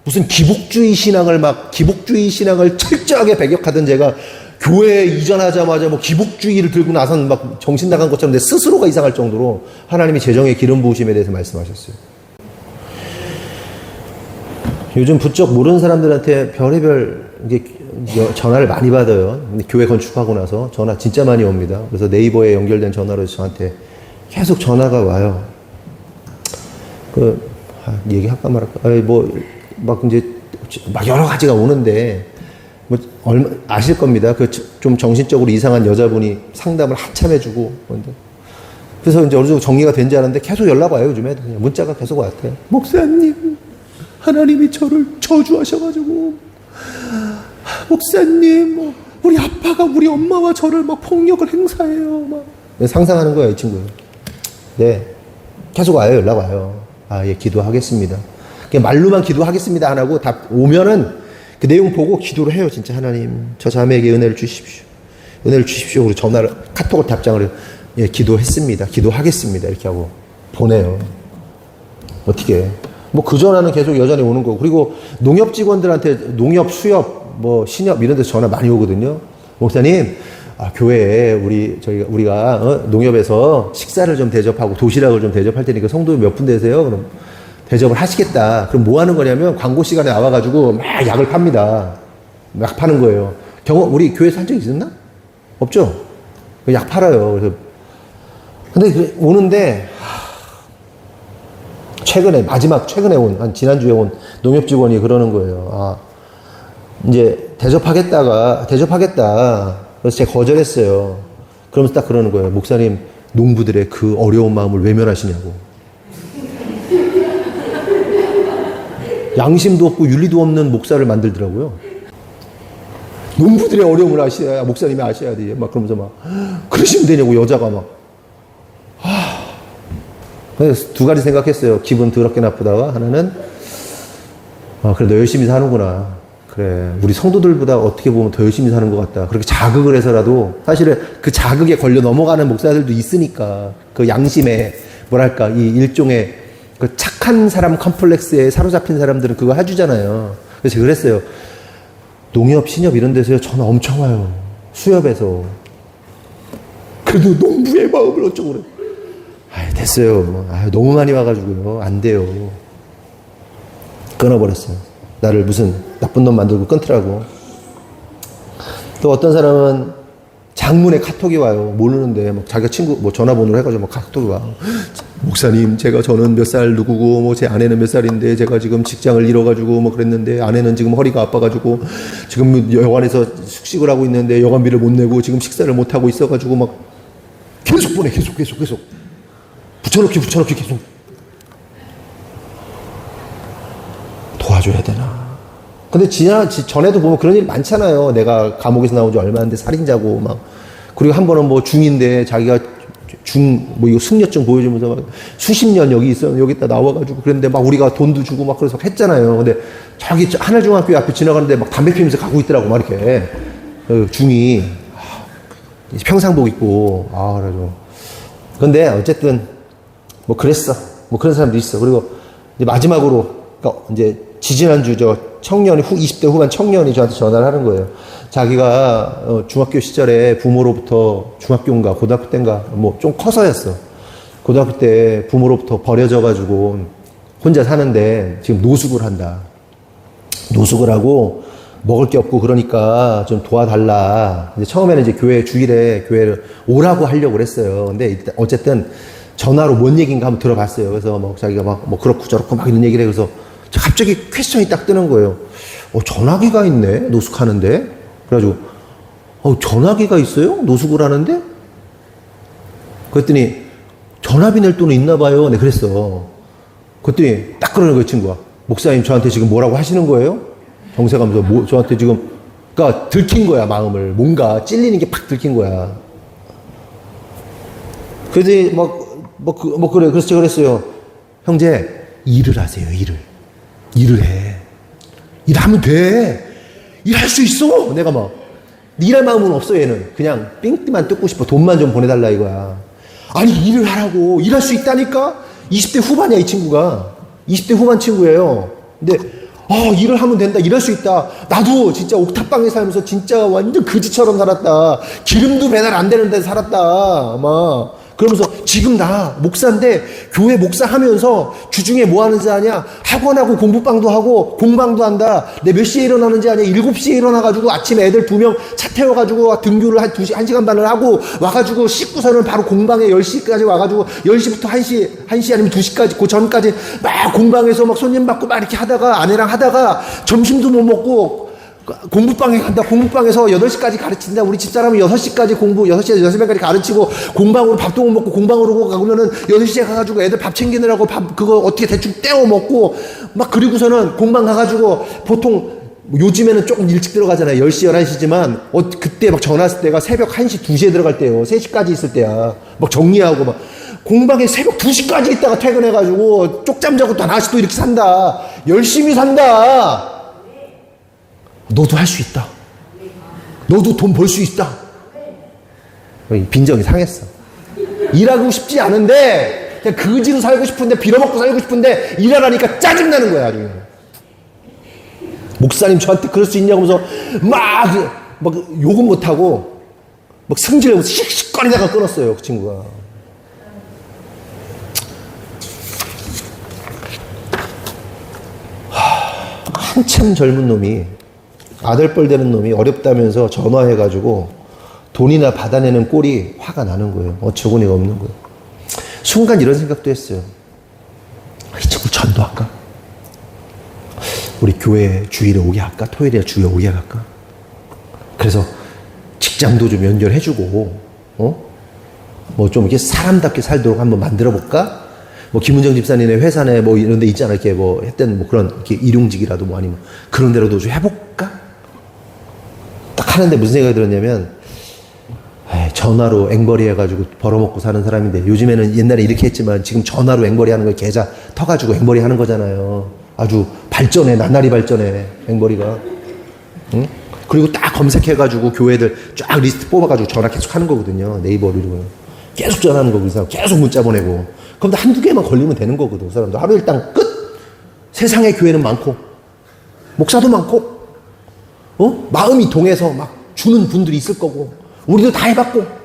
무슨 기복주의 신앙을 철저하게 배격하던 제가 교회에 이전하자마자 뭐 기복주의를 들고 나선 막 정신 나간 것처럼 내 스스로가 이상할 정도로 하나님이 재정의 기름 부으심에 대해서 말씀하셨어요. 요즘 부쩍 모르는 사람들한테 별의별 전화를 많이 받아요. 교회 건축하고 나서 전화 진짜 많이 옵니다. 그래서 네이버에 연결된 전화로 저한테 계속 전화가 와요. 얘기할까 말할까? 막 여러 가지가 오는데, 아실 겁니다. 좀 정신적으로 이상한 여자분이 상담을 한참 해주고, 그래서 이제 어느 정도 정리가 된 줄 알았는데 계속 연락 와요, 요즘에. 그냥 문자가 계속 왔대요. 목사님, 하나님이 저를 저주하셔가지고, 목사님, 우리 아빠가 우리 엄마와 저를 막 폭력을 행사해요, 막. 상상하는 거예요, 이 친구는. 네. 계속 와요, 연락 와요. 예, 기도하겠습니다. 그냥 말로만 기도하겠습니다 안 하고 답 오면은 그 내용 보고 기도를 해요. 진짜 하나님, 저 자매에게 은혜를 주십시오. 은혜를 주십시오. 그리고 전화를, 카톡을 답장을 해요. 예, 기도했습니다. 기도하겠습니다. 이렇게 하고 보내요. 어떻게. 그 전화는 계속 여전히 오는 거고. 그리고 농협 직원들한테 농협, 수협, 신협 이런 데서 전화 많이 오거든요. 목사님, 교회에 우리가 농협에서 식사를 좀 대접하고 도시락을 좀 대접할 테니까 성도 몇 분 되세요? 그럼 대접을 하시겠다. 그럼 뭐 하는 거냐면 광고 시간에 나와가지고 막 약을 팝니다. 약 파는 거예요. 우리 교회에서 한 적 있었나? 없죠? 약 팔아요. 그래서 근데 오는데 최근에 지난주에 온 농협 직원이 그러는 거예요. 이제 대접하겠다. 그래서 제가 거절했어요. 그러면서 딱 그러는 거예요. 목사님, 농부들의 그 어려운 마음을 외면하시냐고. 양심도 없고 윤리도 없는 목사를 만들더라고요. 농부들의 어려움을 아셔야, 목사님이 아셔야 돼. 막 그러면서 막, 그러시면 되냐고, 여자가 막. 그래서 두 가지 생각했어요. 기분 더럽게 나쁘다가, 하나는, 그래도 열심히 사는구나. 그래, 우리 성도들보다 어떻게 보면 더 열심히 사는 것 같다. 그렇게 자극을 해서라도 사실은 그 자극에 걸려 넘어가는 목사들도 있으니까 그 양심에 뭐랄까 이 일종의 그 착한 사람 컴플렉스에 사로잡힌 사람들은 그거 해주잖아요. 그래서 제가 그랬어요. 농협, 신협 이런 데서요 전화 엄청 와요. 수협에서. 그래도 농부의 마음을 어쩌고 그래. 아유, 됐어요. 아유, 너무 많이 와가지고요. 안 돼요. 끊어버렸어요. 나를 무슨 나쁜 놈 만들고 끊더라고. 또 어떤 사람은 장문에 카톡이 와요. 모르는데 막 자기가 친구 뭐 전화번호를 해가지고 막 카톡이 와. 목사님, 저는 몇 살 누구고 뭐 제 아내는 몇 살인데 제가 지금 직장을 잃어가지고 뭐 그랬는데 아내는 지금 허리가 아파가지고 지금 여관에서 숙식을 하고 있는데 여관비를 못 내고 지금 식사를 못 하고 있어가지고 막 계속 보내 계속 붙여넣기 계속. 도와줘야 되나? 근데 전에도 보면 그런 일 많잖아요. 내가 감옥에서 나온 지 얼마 안 돼 살인자고 막. 그리고 한 번은 뭐 중인데 자기가 뭐 이거 승려증 보여주면서 막 수십 년 여기다 나와가지고 그랬는데 막 우리가 돈도 주고 막 그래서 했잖아요. 근데 저기 하늘중학교 앞에 지나가는데 막 담배 피우면서 가고 있더라고 막 이렇게. 중이. 평상복 입고. 그래가지고. 근데 어쨌든 뭐 그랬어. 뭐 그런 사람도 있어. 그리고 이제 마지막으로 그러니까 이제 지지난주 저 청년이 20대 후반 청년이 저한테 전화를 하는 거예요. 자기가 중학교 시절에 부모로부터 중학교인가 고등학교 때인가 뭐 좀 커서였어. 고등학교 때 부모로부터 버려져 가지고 혼자 사는데 지금 노숙을 한다. 노숙을 하고 먹을 게 없고 그러니까 좀 도와달라. 이제 처음에는 이제 주일에 교회를 오라고 하려고 그랬어요. 근데 일단 어쨌든 전화로 뭔 얘기인가 한번 들어봤어요. 그래서 뭐 자기가 막 뭐 그렇고 저렇고 막 이런 얘기를 해. 그래서 갑자기 퀘스천이 딱 뜨는 거예요. 전화기가 있네, 노숙하는데. 그래가지고, 전화기가 있어요? 노숙을 하는데? 그랬더니, 전화비 낼 돈은 있나 봐요. 네, 그랬어. 그랬더니, 딱 그러는 거예요, 친구가. 목사님, 저한테 지금 뭐라고 하시는 거예요? 정색하면서, 저한테 지금, 그러니까 들킨 거야, 마음을. 뭔가 찔리는 게 팍 들킨 거야. 그래서 그래. 그래서 제가 그랬어요. 형제, 일을 하세요, 일을 해. 일하면 돼. 일할 수 있어. 내가 막. 일할 마음은 없어, 얘는. 그냥 삥띠만 뜯고 싶어. 돈만 좀 보내달라, 이거야. 아니, 일을 하라고. 일할 수 있다니까? 20대 후반이야, 이 친구가. 20대 후반 친구예요. 근데, 일을 하면 된다. 일할 수 있다. 나도 진짜 옥탑방에 살면서 진짜 완전 거지처럼 살았다. 기름도 배달 안 되는 데서 살았다. 아마. 그러면서 지금 나 목사인데 교회 목사 하면서 주중에 뭐 하는지 아냐? 학원하고 공부방도 하고 공방도 한다. 내 몇 시에 일어나는지 아냐? 7시에 일어나가지고 아침에 애들 2명 차 태워가지고 등교를 한 1시간 반을 하고 와가지고 씻고서는 바로 공방에 10시까지 와가지고 10시부터 1시 아니면 2시까지 그 전까지 막 공방에서 막 손님 받고 막 이렇게 하다가 아내랑 하다가 점심도 못 먹고 공부방에 간다. 공부방에서 8시까지 가르친다. 우리 집사람은 6시까지 공부, 6시에서 6시까지 가르치고 공방으로 밥도 못 먹고 공방으로 가면은 8시에 가가지고 애들 밥 챙기느라고 그거 어떻게 대충 떼워 먹고 막 그리고서는 공방 가가지고 보통 요즘에는 조금 일찍 들어가잖아요. 10시, 11시지만 그때 막 전화 왔을 때가 새벽 1시, 2시에 들어갈 때요. 3시까지 있을 때야. 막 정리하고 막 공방에 새벽 2시까지 있다가 퇴근해가지고 쪽잠 자고 또 다시 또 이렇게 산다. 열심히 산다. 너도 할 수 있다. 너도 돈 벌 수 있다. 빈정이 상했어. 일하고 싶지 않은데 그냥 거지로 살고 싶은데 빌어먹고 살고 싶은데 일하라니까 짜증나는 거야. 아주. 목사님 저한테 그럴 수 있냐고 하면서 막 욕은 못하고 막 승질내면서 씩씩거리다가 끊었어요. 그 친구가. 한참 젊은 놈이 아들뻘 되는 놈이 어렵다면서 전화해가지고 돈이나 받아내는 꼴이 화가 나는 거예요. 어처구니가 없는 거예요. 순간 이런 생각도 했어요. 이 친구 전도할까? 우리 교회 주일에 오게 할까? 토요일에 주일에 오게 할까? 그래서 직장도 좀 연결해주고, 뭐 좀 이렇게 사람답게 살도록 한번 만들어 볼까? 뭐 김은정 집사님의 회사내 뭐 이런 데 있잖아. 이렇게 뭐 했던 뭐 그런 이렇게 일용직이라도 뭐 아니면 그런 데로도 좀 해볼까? 딱 하는데 무슨 생각이 들었냐면, 전화로 앵벌이 해가지고 벌어먹고 사는 사람인데 요즘에는 옛날에 이렇게 했지만 지금 전화로 앵벌이 하는 거 계좌 터가지고 앵벌이 하는 거잖아요. 아주 발전해. 나날이 발전해. 앵벌이가. 응? 그리고 딱 검색해가지고 교회들 쫙 리스트 뽑아가지고 전화 계속 하는 거거든요. 네이버로 이러고 계속 전화하는 거고 그 사람 계속 문자 보내고. 그럼 한두 개만 걸리면 되는 거거든. 그 사람도 하루 일당 끝. 세상에 교회는 많고 목사도 많고 마음이 동해서 막 주는 분들이 있을 거고 우리도 다 해봤고.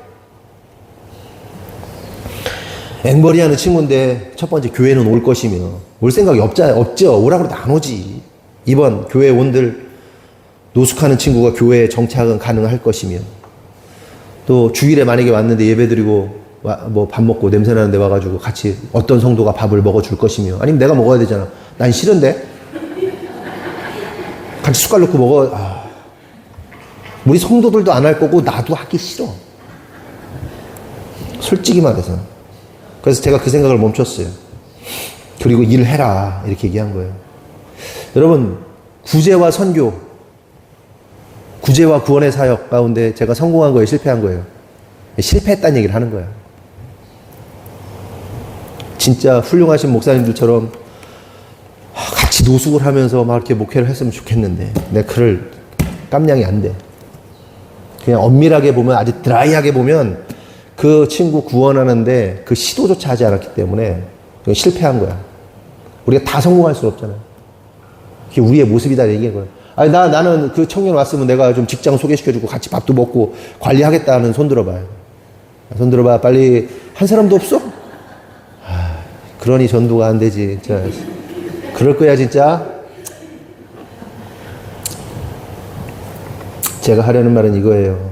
앵벌이 하는 친구인데 첫 번째 교회는 올 것이며 올 생각이 없죠. 오라고 해도 안 오지. 이번 교회 온들 노숙하는 친구가 교회에 정착은 가능할 것이며 또 주일에 만약에 왔는데 예배드리고 뭐 밥 먹고 냄새 나는데 와가지고 같이 어떤 성도가 밥을 먹어줄 것이며 아니면 내가 먹어야 되잖아. 난 싫은데 같이 숟갈 넣고 먹어. 우리 성도들도 안 할 거고 나도 하기 싫어. 솔직히 말해서. 그래서 제가 그 생각을 멈췄어요. 그리고 일해라 이렇게 얘기한 거예요. 여러분 구제와 선교, 구제와 구원의 사역 가운데 제가 성공한 거예요, 실패한 거예요? 실패했다는 얘기를 하는 거예요. 진짜 훌륭하신 목사님들처럼 같이 노숙을 하면서 막 이렇게 목회를 했으면 좋겠는데 내 그럴 깜냥이 안 돼. 그냥 엄밀하게 보면, 아주 드라이하게 보면 그 친구 구원하는데 그 시도조차 하지 않았기 때문에 실패한 거야. 우리가 다 성공할 수는 없잖아요. 그게 우리의 모습이다 얘기한 거예요. 아니 나는 그 청년 왔으면 내가 좀 직장 소개시켜주고 같이 밥도 먹고 관리하겠다는 손 들어봐요. 손 들어봐. 빨리. 한 사람도 없어? 그러니 전도가 안 되지. 진짜. 그럴 거야 진짜. 제가 하려는 말은 이거예요.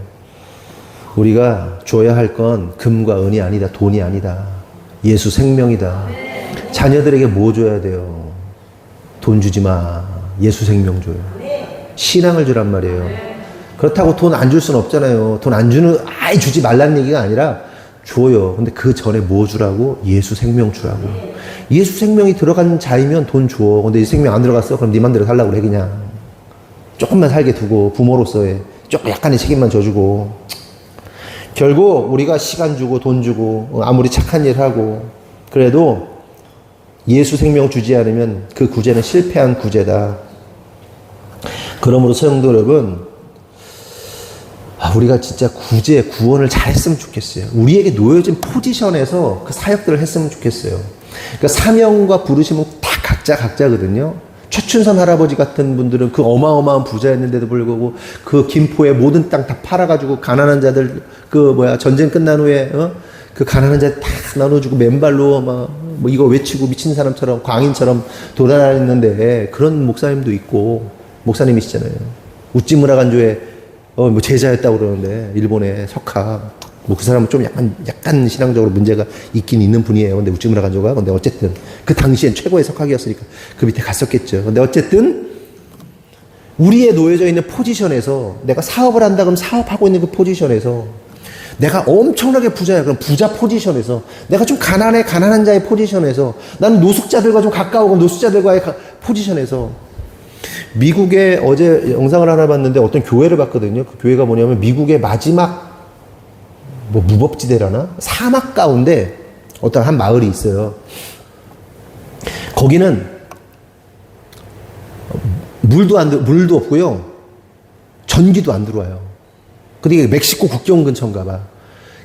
우리가 줘야 할 건 금과 은이 아니다. 돈이 아니다. 예수 생명이다. 자녀들에게 뭐 줘야 돼요? 돈 주지 마. 예수 생명 줘요. 신앙을 주란 말이에요. 그렇다고 돈 안 줄 수는 없잖아요. 돈 안 주는, 아예 주지 말라는 얘기가 아니라 줘요. 근데 그 전에 뭐 주라고? 예수 생명 주라고. 예수 생명이 들어간 자이면 돈 줘. 근데 이 생명 안 들어갔어? 그럼 네 맘대로 살라고 그래 그냥. 조금만 살게 두고 부모로서의 조금 약간의 책임만 져주고. 결국 우리가 시간 주고 돈 주고 아무리 착한 일 하고 그래도 예수 생명 주지 않으면 그 구제는 실패한 구제다. 그러므로 성도 여러분, 우리가 진짜 구제, 구원을 잘했으면 좋겠어요. 우리에게 놓여진 포지션에서 그 사역들을 했으면 좋겠어요. 그러니까 사명과 부르심은 다 각자거든요. 최춘선 할아버지 같은 분들은 그 어마어마한 부자였는데도 불구하고 그 김포의 모든 땅 다 팔아가지고 가난한 자들 전쟁 끝난 후에 그 가난한 자들 다 나눠주고 맨발로 뭐 이거 외치고 미친 사람처럼 광인처럼 돌아다녔는데 그런 목사님도 있고 목사님이시잖아요. 우찌무라 간조의 뭐 제자였다고 그러는데 일본의 석학 뭐 그 사람은 좀 약간 신앙적으로 문제가 있긴 있는 분이에요. 근데 우찌무라 간조가 근데 어쨌든 그 당시엔 최고의 석학이었으니까 그 밑에 갔었겠죠. 근데 어쨌든 우리에 놓여져 있는 포지션에서 내가 사업을 한다 그러면 사업하고 있는 그 포지션에서 내가 엄청나게 부자야. 그럼 부자 포지션에서 내가 좀 가난한 자의 포지션에서 나는 노숙자들과 좀 가까우고 노숙자들과의 포지션에서 미국에 어제 영상을 하나 봤는데 어떤 교회를 봤거든요. 그 교회가 뭐냐면 미국의 마지막 무법지대라나 사막 가운데 어떤 한 마을이 있어요. 거기는 물도 없고요. 전기도 안 들어와요. 근데 멕시코 국경 근처인가 봐.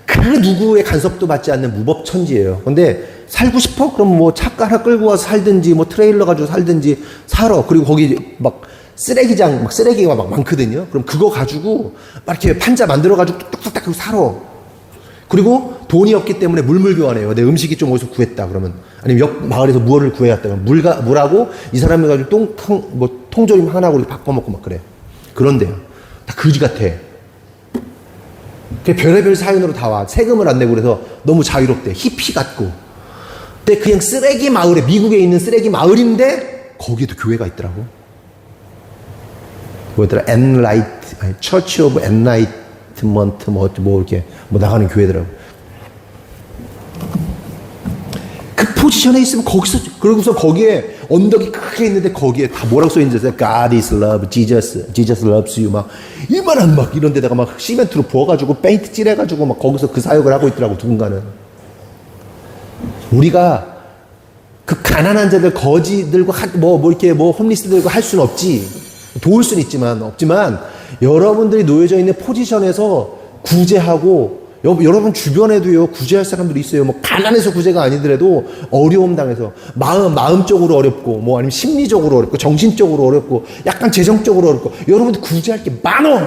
그 누구의 간섭도 받지 않는 무법천지예요. 근데 살고 싶어? 그럼 뭐 차 하나 끌고 와서 살든지 뭐 트레일러 가지고 살든지 살아. 그리고 거기 막 쓰레기장 쓰레기가 막 많거든요. 그럼 그거 가지고 막 이렇게 판자 만들어 가지고 뚝뚝뚝 살아. 그리고 돈이 없기 때문에 물물 교환해요. 내 음식이 좀 어디서 구했다 그러면, 아니면 옆 마을에서 무엇을 구해왔다면 물하고 이 사람이 가지고 통조림 하나고 바꿔 먹고 막 그래. 그런데요, 다 거지 같아. 그 별의별 사연으로 다 와. 세금을 안 내고 그래서 너무 자유롭대. 히피 같고. 근데 그냥 쓰레기 마을에, 미국에 있는 쓰레기 마을인데 거기에도 교회가 있더라고. 뭐더라? 처치 오브 엔라이트먼트 이렇게 나가는 교회더라고. 그 포지션에 있으면 거기서, 그러고서 거기에 언덕이 크게 있는데 거기에 다 뭐라고 써 있는지 아세요? God is love, Jesus loves you, 막 이만한 막 이런 데다가 막 시멘트로 부어가지고 페인트 칠해가지고 막 거기서 그 사역을 하고 있더라고, 누군가는. 우리가 그 가난한 자들, 거지들과 이렇게 홈리스들과 할 수는 없지. 도울 수는 없지만 여러분들이 놓여져 있는 포지션에서 구제하고 여러분 주변에도요 구제할 사람들이 있어요. 뭐 가난해서 구제가 아니더라도 어려움 당해서 마음적으로 어렵고 뭐 아니면 심리적으로 어렵고 정신적으로 어렵고 약간 재정적으로 어렵고 여러분들 구제할 게 많어.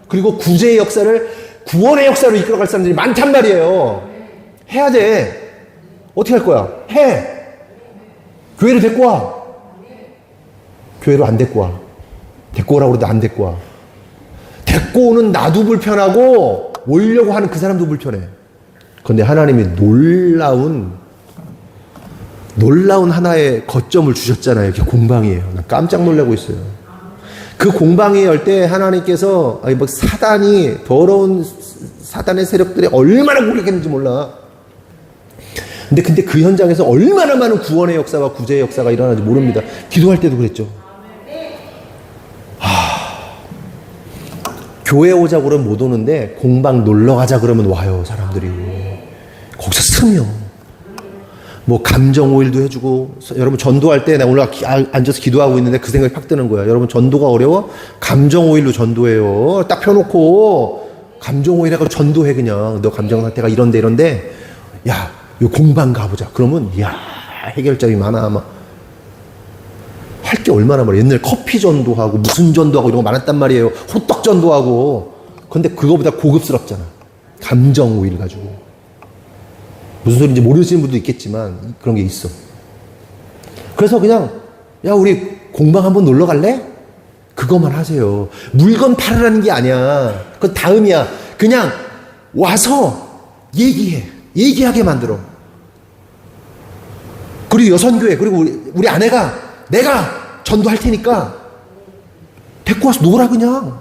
그리고 구제의 역사를 구원의 역사로 이끌어갈 사람들이 많단 말이에요. 해야 돼. 어떻게 할 거야? 해. 교회로 데리고 와. 교회로 안 데리고 와. 데리고 오라고 해도 안 데리고 와. 데리고 오는 나도 불편하고 오려고 하는 그 사람도 불편해. 그런데 하나님이 놀라운 하나의 거점을 주셨잖아요. 이게 공방이에요. 난 깜짝 놀라고 있어요. 그 공방에 열 때 하나님께서 사단이 더러운 사단의 세력들이 얼마나 공격했는지 몰라. 근데 그 현장에서 얼마나 많은 구원의 역사와 구제의 역사가 일어나는지 모릅니다. 기도할 때도 그랬죠. 교회 오자 그러면 못 오는데 공방 놀러 가자 그러면 와요, 사람들이. 거기서 스며. 뭐 감정 오일도 해주고. 여러분 전도할 때 내가 오늘 앉아서 기도하고 있는데 그 생각이 팍 드는 거야. 여러분 전도가 어려워? 감정 오일로 전도해요. 딱 펴놓고 감정 오일 해가지고 전도해. 그냥 너 감정 상태가 이런데 야, 요 공방 가보자. 그러면 야, 해결점이 많아. 막 할 게 얼마나 많아. 옛날에 커피 전도하고 무슨 전도하고 이런 거 많았단 말이에요. 호떡 전도하고. 근데 그거보다 고급스럽잖아. 감정 오일 가지고. 무슨 소리인지 모르시는 분도 있겠지만 그런 게 있어. 그래서 그냥 야, 우리 공방 한번 놀러 갈래? 그것만 하세요. 물건 팔으라는 게 아니야. 그건 다음이야. 그냥 와서 얘기하게 만들어. 그리고 여선교회, 그리고 우리 아내가 내가 전도할 테니까 데리고 와서 놀아. 그냥.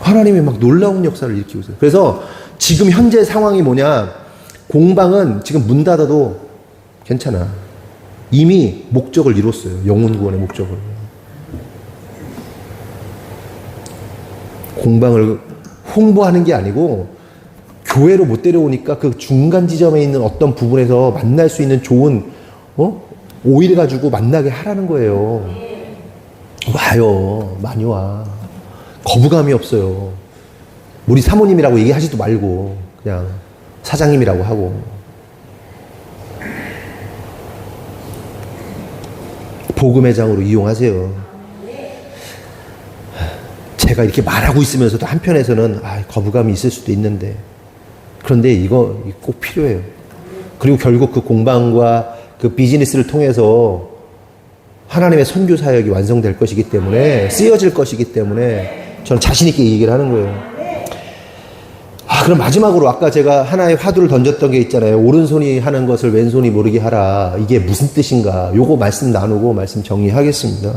하나님이 막 놀라운 역사를 일으키고 있어요. 그래서 지금 현재 상황이 뭐냐, 공방은 지금 문 닫아도 괜찮아. 이미 목적을 이뤘어요. 영혼 구원의 목적을. 공방을 홍보하는 게 아니고 교회로 못 데려오니까 그 중간 지점에 있는 어떤 부분에서 만날 수 있는 좋은 오일 가지고 만나게 하라는 거예요. 와요. 많이 와. 거부감이 없어요. 우리 사모님이라고 얘기하지도 말고 그냥 사장님이라고 하고. 복음의 장으로 이용하세요. 제가 이렇게 말하고 있으면서도 한편에서는 거부감이 있을 수도 있는데, 그런데 이거 꼭 필요해요. 그리고 결국 그 공방과 그 비즈니스를 통해서 하나님의 선교 사역이 완성될 것이기 때문에, 쓰여질 것이기 때문에 저는 자신 있게 이 얘기를 하는 거예요. 그럼 마지막으로 아까 제가 하나의 화두를 던졌던 게 있잖아요. 오른손이 하는 것을 왼손이 모르게 하라. 이게 무슨 뜻인가? 요거 말씀 나누고 말씀 정리하겠습니다.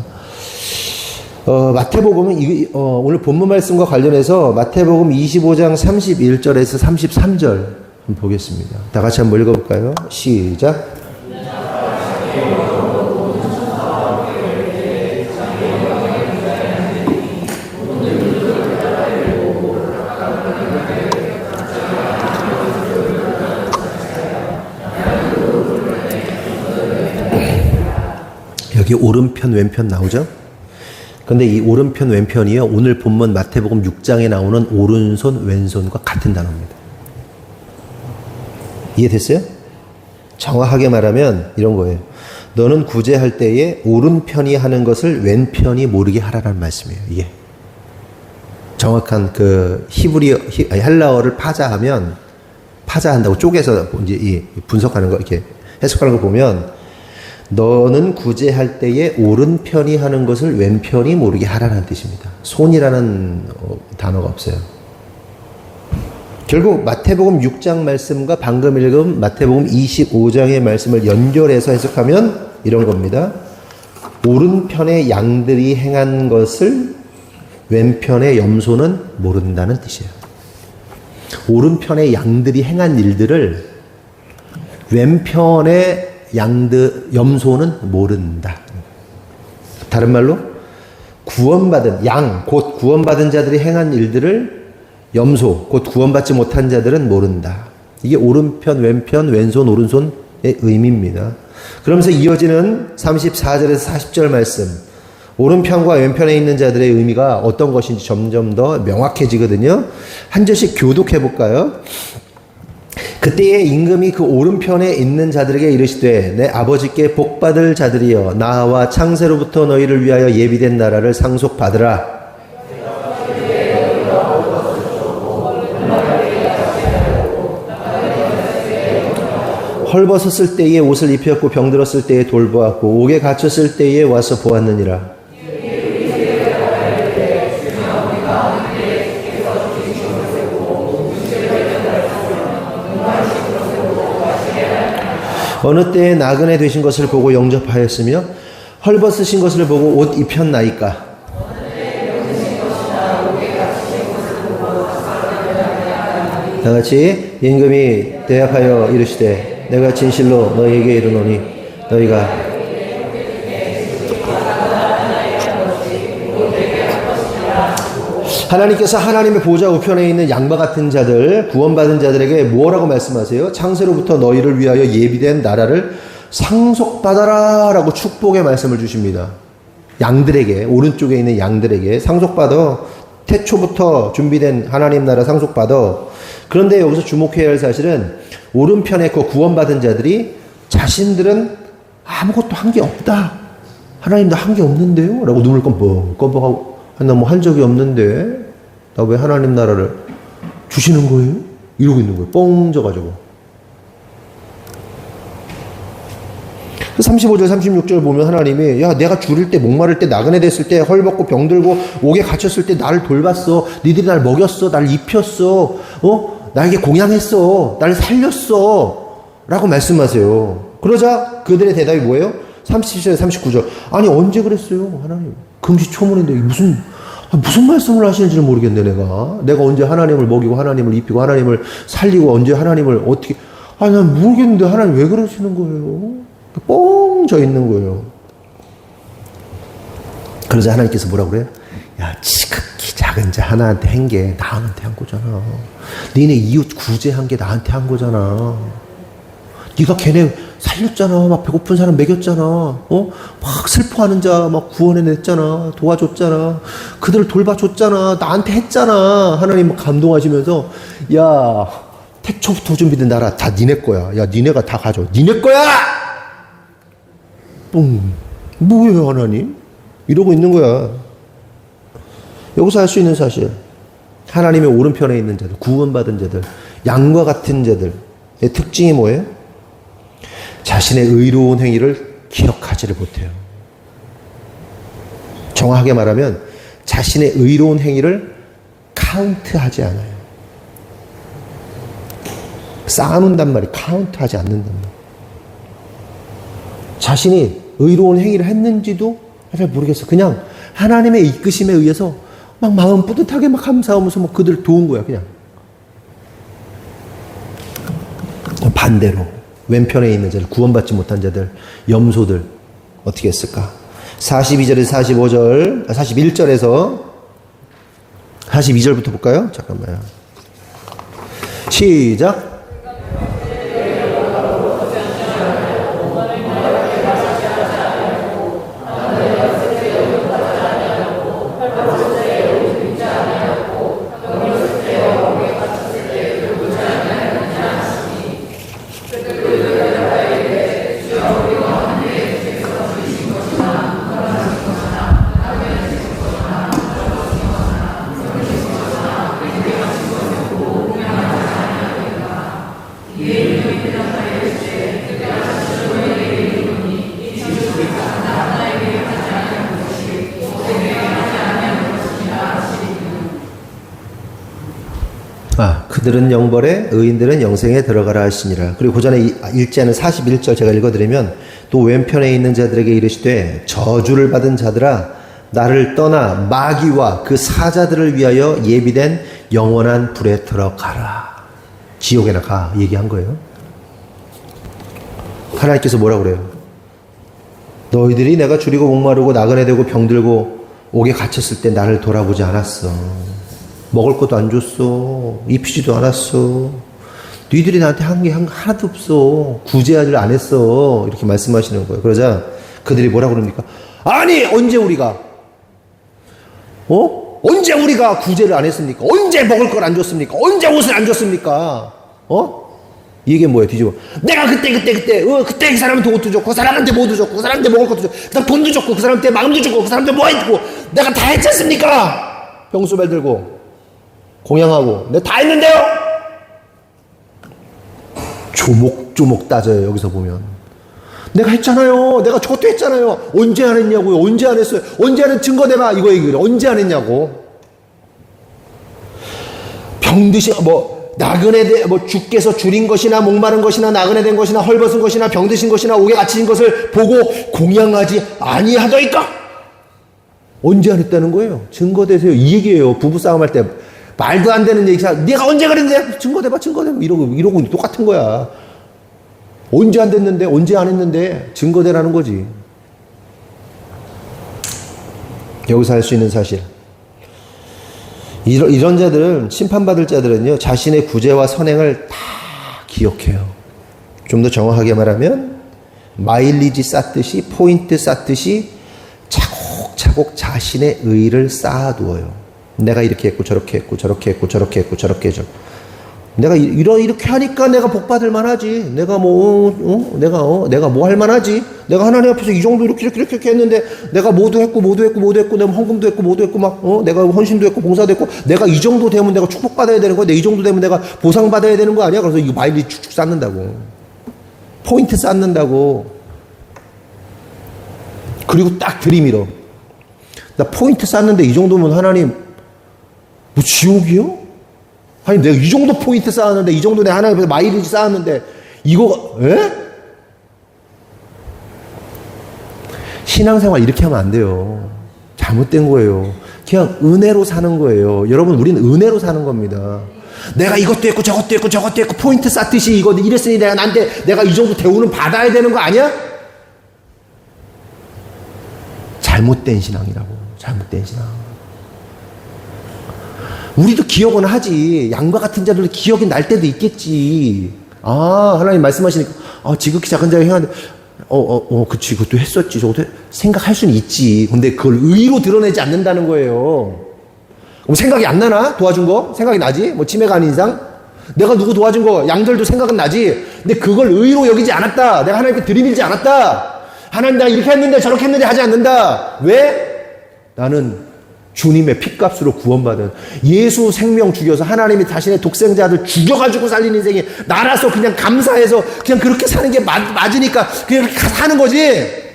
마태복음은 오늘 본문 말씀과 관련해서 마태복음 25장 31절에서 33절 한번 보겠습니다. 다 같이 한번 읽어볼까요? 시작. 여기 오른편 왼편 나오죠? 근데 이 오른편 왼편이요, 오늘 본문 마태복음 6장에 나오는 오른손 왼손과 같은 단어입니다. 이해됐어요? 정확하게 말하면 이런 거예요. 너는 구제할 때에 오른편이 하는 것을 왼편이 모르게 하라는 말씀이에요. 이게 정확한 그 헬라어를 파자한다고 쪼개서 이제 이 분석하는 거, 이렇게 해석하는 거 보면, 너는 구제할 때에 오른편이 하는 것을 왼편이 모르게 하라는 뜻입니다. 손이라는 단어가 없어요. 결국 마태복음 6장 말씀과 방금 읽은 마태복음 25장의 말씀을 연결해서 해석하면 이런 겁니다. 오른편의 양들이 행한 것을 왼편의 염소는 모른다는 뜻이에요. 오른편의 양들이 행한 일들을 왼편의 염소는 모른다. 다른 말로 구원받은 양, 곧 구원받은 자들이 행한 일들을 염소, 곧 구원받지 못한 자들은 모른다. 이게 오른편, 왼편, 왼손, 오른손의 의미입니다. 그러면서 이어지는 34절에서 40절 말씀, 오른편과 왼편에 있는 자들의 의미가 어떤 것인지 점점 더 명확해지거든요. 한 절씩 교독해 볼까요? 그때에 임금이 그 오른편에 있는 자들에게 이르시되 내 아버지께 복받을 자들이여 나와 창세로부터 너희를 위하여 예비된 나라를 상속받으라. 헐벗었을 때에 옷을 입혔고 병들었을 때에 돌보았고 옥에 갇혔을 때에 와서 보았느니라. 어느 때에 나그네 되신 것을 보고 영접하였으며 헐벗으신 것을 보고 옷 입혔나이까. 다같이 임금이 대답하여 이르시되 내가 진실로 너희에게 이르노니 너희가 하나님께서 하나님의 보좌 우편에 있는 양과 같은 자들, 구원받은 자들에게 뭐라고 말씀하세요? 창세로부터 너희를 위하여 예비된 나라를 상속받아라 라고 축복의 말씀을 주십니다. 양들에게, 오른쪽에 있는 양들에게 상속받아. 태초부터 준비된 하나님 나라 상속받아. 그런데 여기서 주목해야 할 사실은 오른편에 그 구원받은 자들이 자신들은 아무것도 한 게 없다. 하나님도 한 게 없는데요? 라고 눈을 껌뻑껌뻑하고 나 뭐 한 적이 없는데 나 왜 하나님 나라를 주시는 거예요? 이러고 있는 거예요. 뻥 져가지고. 35절 36절 보면 하나님이 야 내가 줄일 때 목마를 때 나그네 됐을 때 헐벗고 병들고 옥에 갇혔을 때 나를 돌봤어. 니들이 날 먹였어. 날 입혔어. 나에게 공양했어. 날 살렸어. 라고 말씀하세요. 그러자 그들의 대답이 뭐예요? 37절 39절 아니 언제 그랬어요 하나님. 금시초문인데 무슨 말씀을 하시는지를 모르겠네. 내가 언제 하나님을 먹이고 하나님을 입히고 하나님을 살리고 언제 하나님을 어떻게 난 모르겠는데 하나님 왜 그러시는 거예요? 뻥 져 있는 거예요. 그러자 하나님께서 뭐라고 그래요? 야 지극히 작은 자 하나한테 한 게 나한테 한 거잖아. 니네 이웃 구제한 게 나한테 한 거잖아. 네가 걔네 살렸잖아. 막 배고픈 사람 먹였잖아. 막 슬퍼하는 자 막 구원해냈잖아. 도와줬잖아. 그들을 돌봐줬잖아. 나한테 했잖아. 하나님 감동하시면서 야 태초부터 준비된 나라 다 니네 거야. 야 니네가 다 가져. 니네 거야. 뭐예요 하나님? 이러고 있는 거야. 여기서 알 수 있는 사실, 하나님의 오른편에 있는 자들, 구원받은 자들, 양과 같은 자들의 특징이 뭐예요? 자신의 의로운 행위를 기억하지를 못해요. 정확하게 말하면 자신의 의로운 행위를 카운트하지 않아요. 쌓아놓는단 말이 카운트하지 않는단 말이에요. 자신이 의로운 행위를 했는지도 잘 모르겠어. 그냥 하나님의 이끄심에 의해서 막 마음 뿌듯하게 막 감사하면서 막 그들 도운 거야, 그냥. 반대로 왼편에 있는 자들, 구원받지 못한 자들, 염소들 어떻게 했을까? 42절에서 45절, 41절에서 42절부터 볼까요? 잠깐만요. 시작. 그들은 영벌에 의인들은 영생에 들어가라 하시니라. 그리고 그 전에 읽지 않은 41절 제가 읽어드리면 또 왼편에 있는 자들에게 이르시되 저주를 받은 자들아 나를 떠나 마귀와 그 사자들을 위하여 예비된 영원한 불에 들어가라. 지옥에나 가 얘기한 거예요. 하나님께서 뭐라고 그래요? 너희들이 내가 줄이고 목마르고 나그네 되고 병들고 옥에 갇혔을 때 나를 돌아보지 않았어. 먹을 것도 안 줬어. 입히지도 않았어. 니들이 나한테 한 게 하나도 없어. 구제를 안 했어. 이렇게 말씀하시는 거예요. 그러자 그들이 뭐라 그럽니까? 아니, 언제 우리가 언제 우리가 구제를 안 했습니까? 언제 먹을 걸 안 줬습니까? 언제 옷을 안 줬습니까? 이게 뭐예요? 뒤집어. 내가 그때 그 사람한테 옷도 줬고, 그 사람한테 뭐도 줬고, 그 사람한테 먹을 것도 줬고, 그 사람 돈도 줬고, 그 사람한테 마음도 줬고, 그 사람한테 뭐 해주고, 내가 다 했지 않습니까? 병수발 들고, 공양하고, 내가 다 했는데요? 조목조목 따져요, 여기서 보면. 내가 했잖아요. 내가 저것도 했잖아요. 언제 안 했냐고요? 언제 안 했어요? 언제 안 했, 증거 대봐. 이거 얘기를. 언제 안 했냐고. 병드시, 나그네, 주께서 줄인 것이나, 목마른 것이나, 나그네 된 것이나, 헐벗은 것이나, 병드신 것이나, 옥에 갇힌 것을 보고 공양하지 아니하더이까? 언제 안 했다는 거예요? 증거 대세요. 이 얘기예요. 부부싸움 할 때. 말도 안 되는 얘기. 네가 언제 그랬는데? 증거 대봐. 이러고 똑같은 거야. 언제 안 됐는데, 언제 안 했는데, 증거대라는 거지. 여기서 할 수 있는 사실. 이런 자들은, 심판받을 자들은요, 자신의 구제와 선행을 다 기억해요. 좀 더 정확하게 말하면, 마일리지 쌓듯이, 포인트 쌓듯이, 차곡차곡 자신의 의를 쌓아두어요. 내가 이렇게 했고, 저렇게 했고, 저렇게 했고, 저렇게 했고, 저렇게 했고. 내가 이렇게 하니까 내가 복 받을 만하지. 내가 내가 뭐 할 만하지. 내가 하나님 앞에서 이 정도 이렇게 했는데 내가 모두 했고 내가 헌금도 했고 모두 했고 내가 헌신도 했고 봉사도 했고 내가 이 정도 되면 내가 축복받아야 되는 거야. 이 정도 되면 내가 보상받아야 되는 거 아니야? 그래서 이 마일리 축축 쌓는다고. 포인트 쌓는다고. 그리고 딱 들이밀어. 나 포인트 쌓는데 이 정도면 하나님 뭐 지옥이요? 아니, 내가 이 정도 포인트 쌓았는데, 이 정도 내가 하나님 앞에서 마일리지 쌓았는데, 이거, 신앙생활 이렇게 하면 안 돼요. 잘못된 거예요. 그냥 은혜로 사는 거예요. 여러분, 우리는 은혜로 사는 겁니다. 내가 이것도 했고, 저것도 했고, 포인트 쌓듯이 이거 이랬으니 내가 이 정도 대우는 받아야 되는 거 아니야? 잘못된 신앙이라고. 잘못된 신앙. 우리도 기억은 하지. 양과 같은 자들도 기억이 날 때도 있겠지. 하나님 말씀하시니까, 지극히 작은 자가 행하는데, 그치, 그것도 했었지. 저것도 생각할 수는 있지. 근데 그걸 의로 드러내지 않는다는 거예요. 그럼 생각이 안 나나? 도와준 거? 생각이 나지? 치매가 아닌 이상? 내가 누구 도와준 거, 양절도 생각은 나지. 근데 그걸 의로 여기지 않았다. 내가 하나님께 들이밀지 않았다. 하나님 내가 이렇게 했는데 저렇게 했는데 하지 않는다. 왜? 나는 주님의 핏값으로 구원받은 예수 생명 죽여서 하나님이 자신의 독생자를 죽여가지고 살린 인생이 나라서 그냥 감사해서 그냥 그렇게 사는 게 맞으니까 그냥 사는 거지.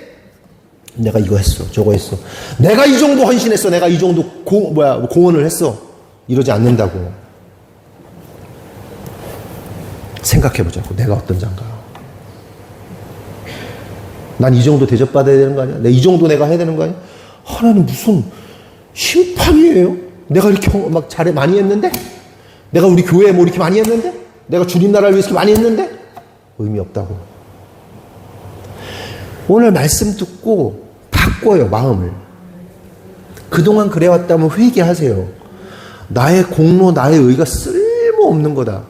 내가 이거 했어, 저거 했어. 내가 이 정도 헌신했어. 내가 이 정도 공헌을 했어. 이러지 않는다고. 생각해보자고. 내가 어떤 자인가. 난 이 정도 대접받아야 되는 거 아니야? 이 정도 내가 해야 되는 거 아니야? 하나님 무슨 심판이에요? 내가 이렇게 막 많이 했는데? 내가 우리 교회에 뭐 이렇게 많이 했는데? 내가 주님 나라를 위해서 많이 했는데? 의미 없다고. 오늘 말씀 듣고 바꿔요, 마음을. 그동안 그래왔다면 회개하세요. 나의 공로, 나의 의가 쓸모없는 거다.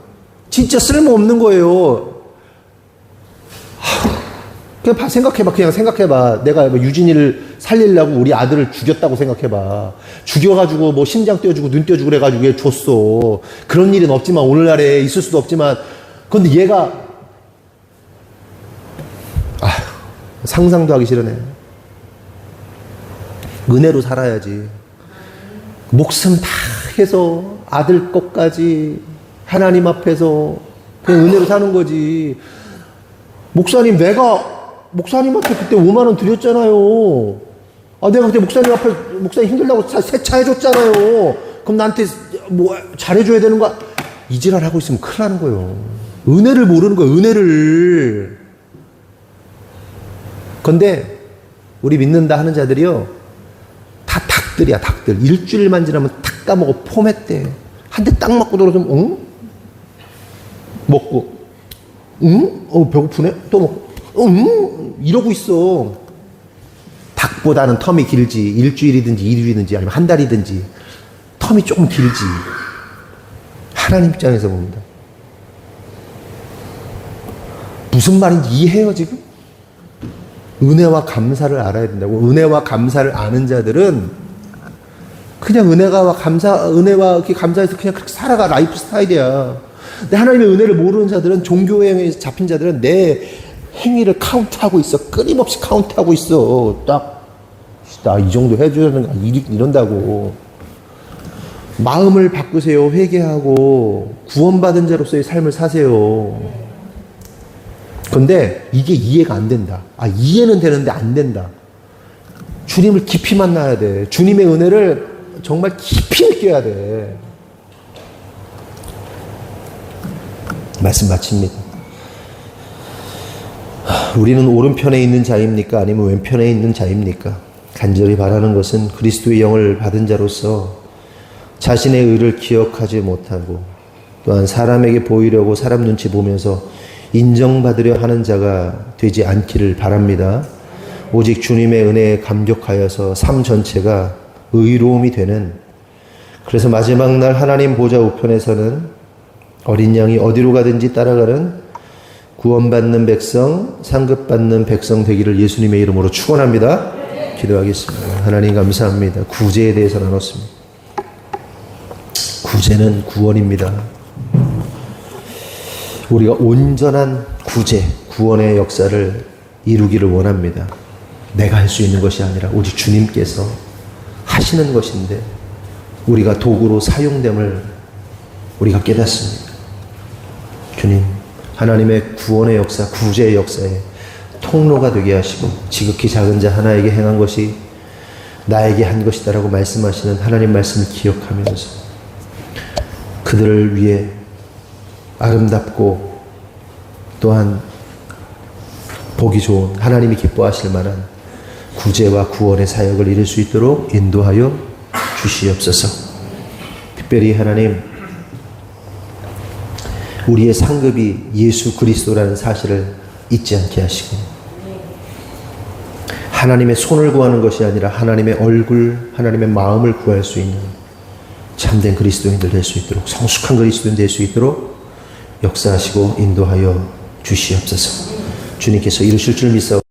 진짜 쓸모없는 거예요. 그냥 생각해봐. 내가 유진이를 살리려고 우리 아들을 죽였다고 생각해봐. 죽여가지고 뭐 심장 떼어주고 눈 떼어주고 그래가지고 얘 줬어. 그런 일은 없지만, 오늘날에 있을 수도 없지만, 근데 얘가, 상상도 하기 싫으네. 은혜로 살아야지. 목숨 다 해서 아들 것까지 하나님 앞에서 그냥 은혜로 사는 거지. 목사님, 내가 목사님한테 그때 5만 원 드렸잖아요. 내가 그때 목사님 힘들다고 세차 해줬잖아요. 그럼 나한테 뭐 잘해줘야 되는 거야? 이 지랄 하고 있으면 큰일 나는 거예요. 은혜를 모르는 거예요, 은혜를. 근데 우리 믿는다 하는 자들이요, 다 닭들이야, 닭들. 일주일만 지나면 탁 까먹어. 포맷대. 한 대 딱 맞고 돌아서면 먹고 배고프네? 또 먹고 이러고 있어. 닭보다는 텀이 길지. 일주일이든지 2주이든지 아니면 한 달이든지 텀이 조금 길지. 하나님 입장에서 봅니다. 무슨 말인지 이해해요, 지금? 은혜와 감사를 알아야 된다고. 은혜와 감사를 아는 자들은 그냥 은혜와 이렇게 감사해서 그냥 그렇게 살아가. 라이프 스타일이야. 근데 하나님의 은혜를 모르는 자들은, 종교의 행위에 잡힌 자들은 내 행위를 카운트하고 있어. 끊임없이 카운트하고 있어. 나 이 정도 해줘야 되는 거 이런다고. 마음을 바꾸세요. 회개하고 구원받은 자로서의 삶을 사세요. 근데 이게 이해가 안 된다. 이해는 되는데 안 된다. 주님을 깊이 만나야 돼. 주님의 은혜를 정말 깊이 느껴야 돼. 말씀 마칩니다. 우리는 오른편에 있는 자입니까? 아니면 왼편에 있는 자입니까? 간절히 바라는 것은 그리스도의 영을 받은 자로서 자신의 의를 기억하지 못하고 또한 사람에게 보이려고 사람 눈치 보면서 인정받으려 하는 자가 되지 않기를 바랍니다. 오직 주님의 은혜에 감격하여서 삶 전체가 의로움이 되는, 그래서 마지막 날 하나님 보좌 우편에서는 어린 양이 어디로 가든지 따라가는 구원받는 백성, 상급받는 백성 되기를 예수님의 이름으로 축원합니다. 기도하겠습니다. 하나님 감사합니다. 구제에 대해서 나눴습니다. 구제는 구원입니다. 우리가 온전한 구제, 구원의 역사를 이루기를 원합니다. 내가 할 수 있는 것이 아니라 오직 주님께서 하시는 것인데 우리가 도구로 사용됨을 우리가 깨닫습니다. 주님, 하나님의 구원의 역사, 구제의 역사에 통로가 되게 하시고 지극히 작은 자 하나에게 행한 것이 나에게 한 것이다라고 말씀하시는 하나님 말씀을 기억하면서 그들을 위해 아름답고 또한 보기 좋은, 하나님이 기뻐하실 만한 구제와 구원의 사역을 이룰 수 있도록 인도하여 주시옵소서. 특별히 하나님, 우리의 상급이 예수 그리스도라는 사실을 잊지 않게 하시고 하나님의 손을 구하는 것이 아니라 하나님의 얼굴, 하나님의 마음을 구할 수 있는 참된 그리스도인들 될 수 있도록, 성숙한 그리스도인 될 수 있도록 역사하시고 인도하여 주시옵소서. 주님께서 이루실 줄 믿사옵나이다.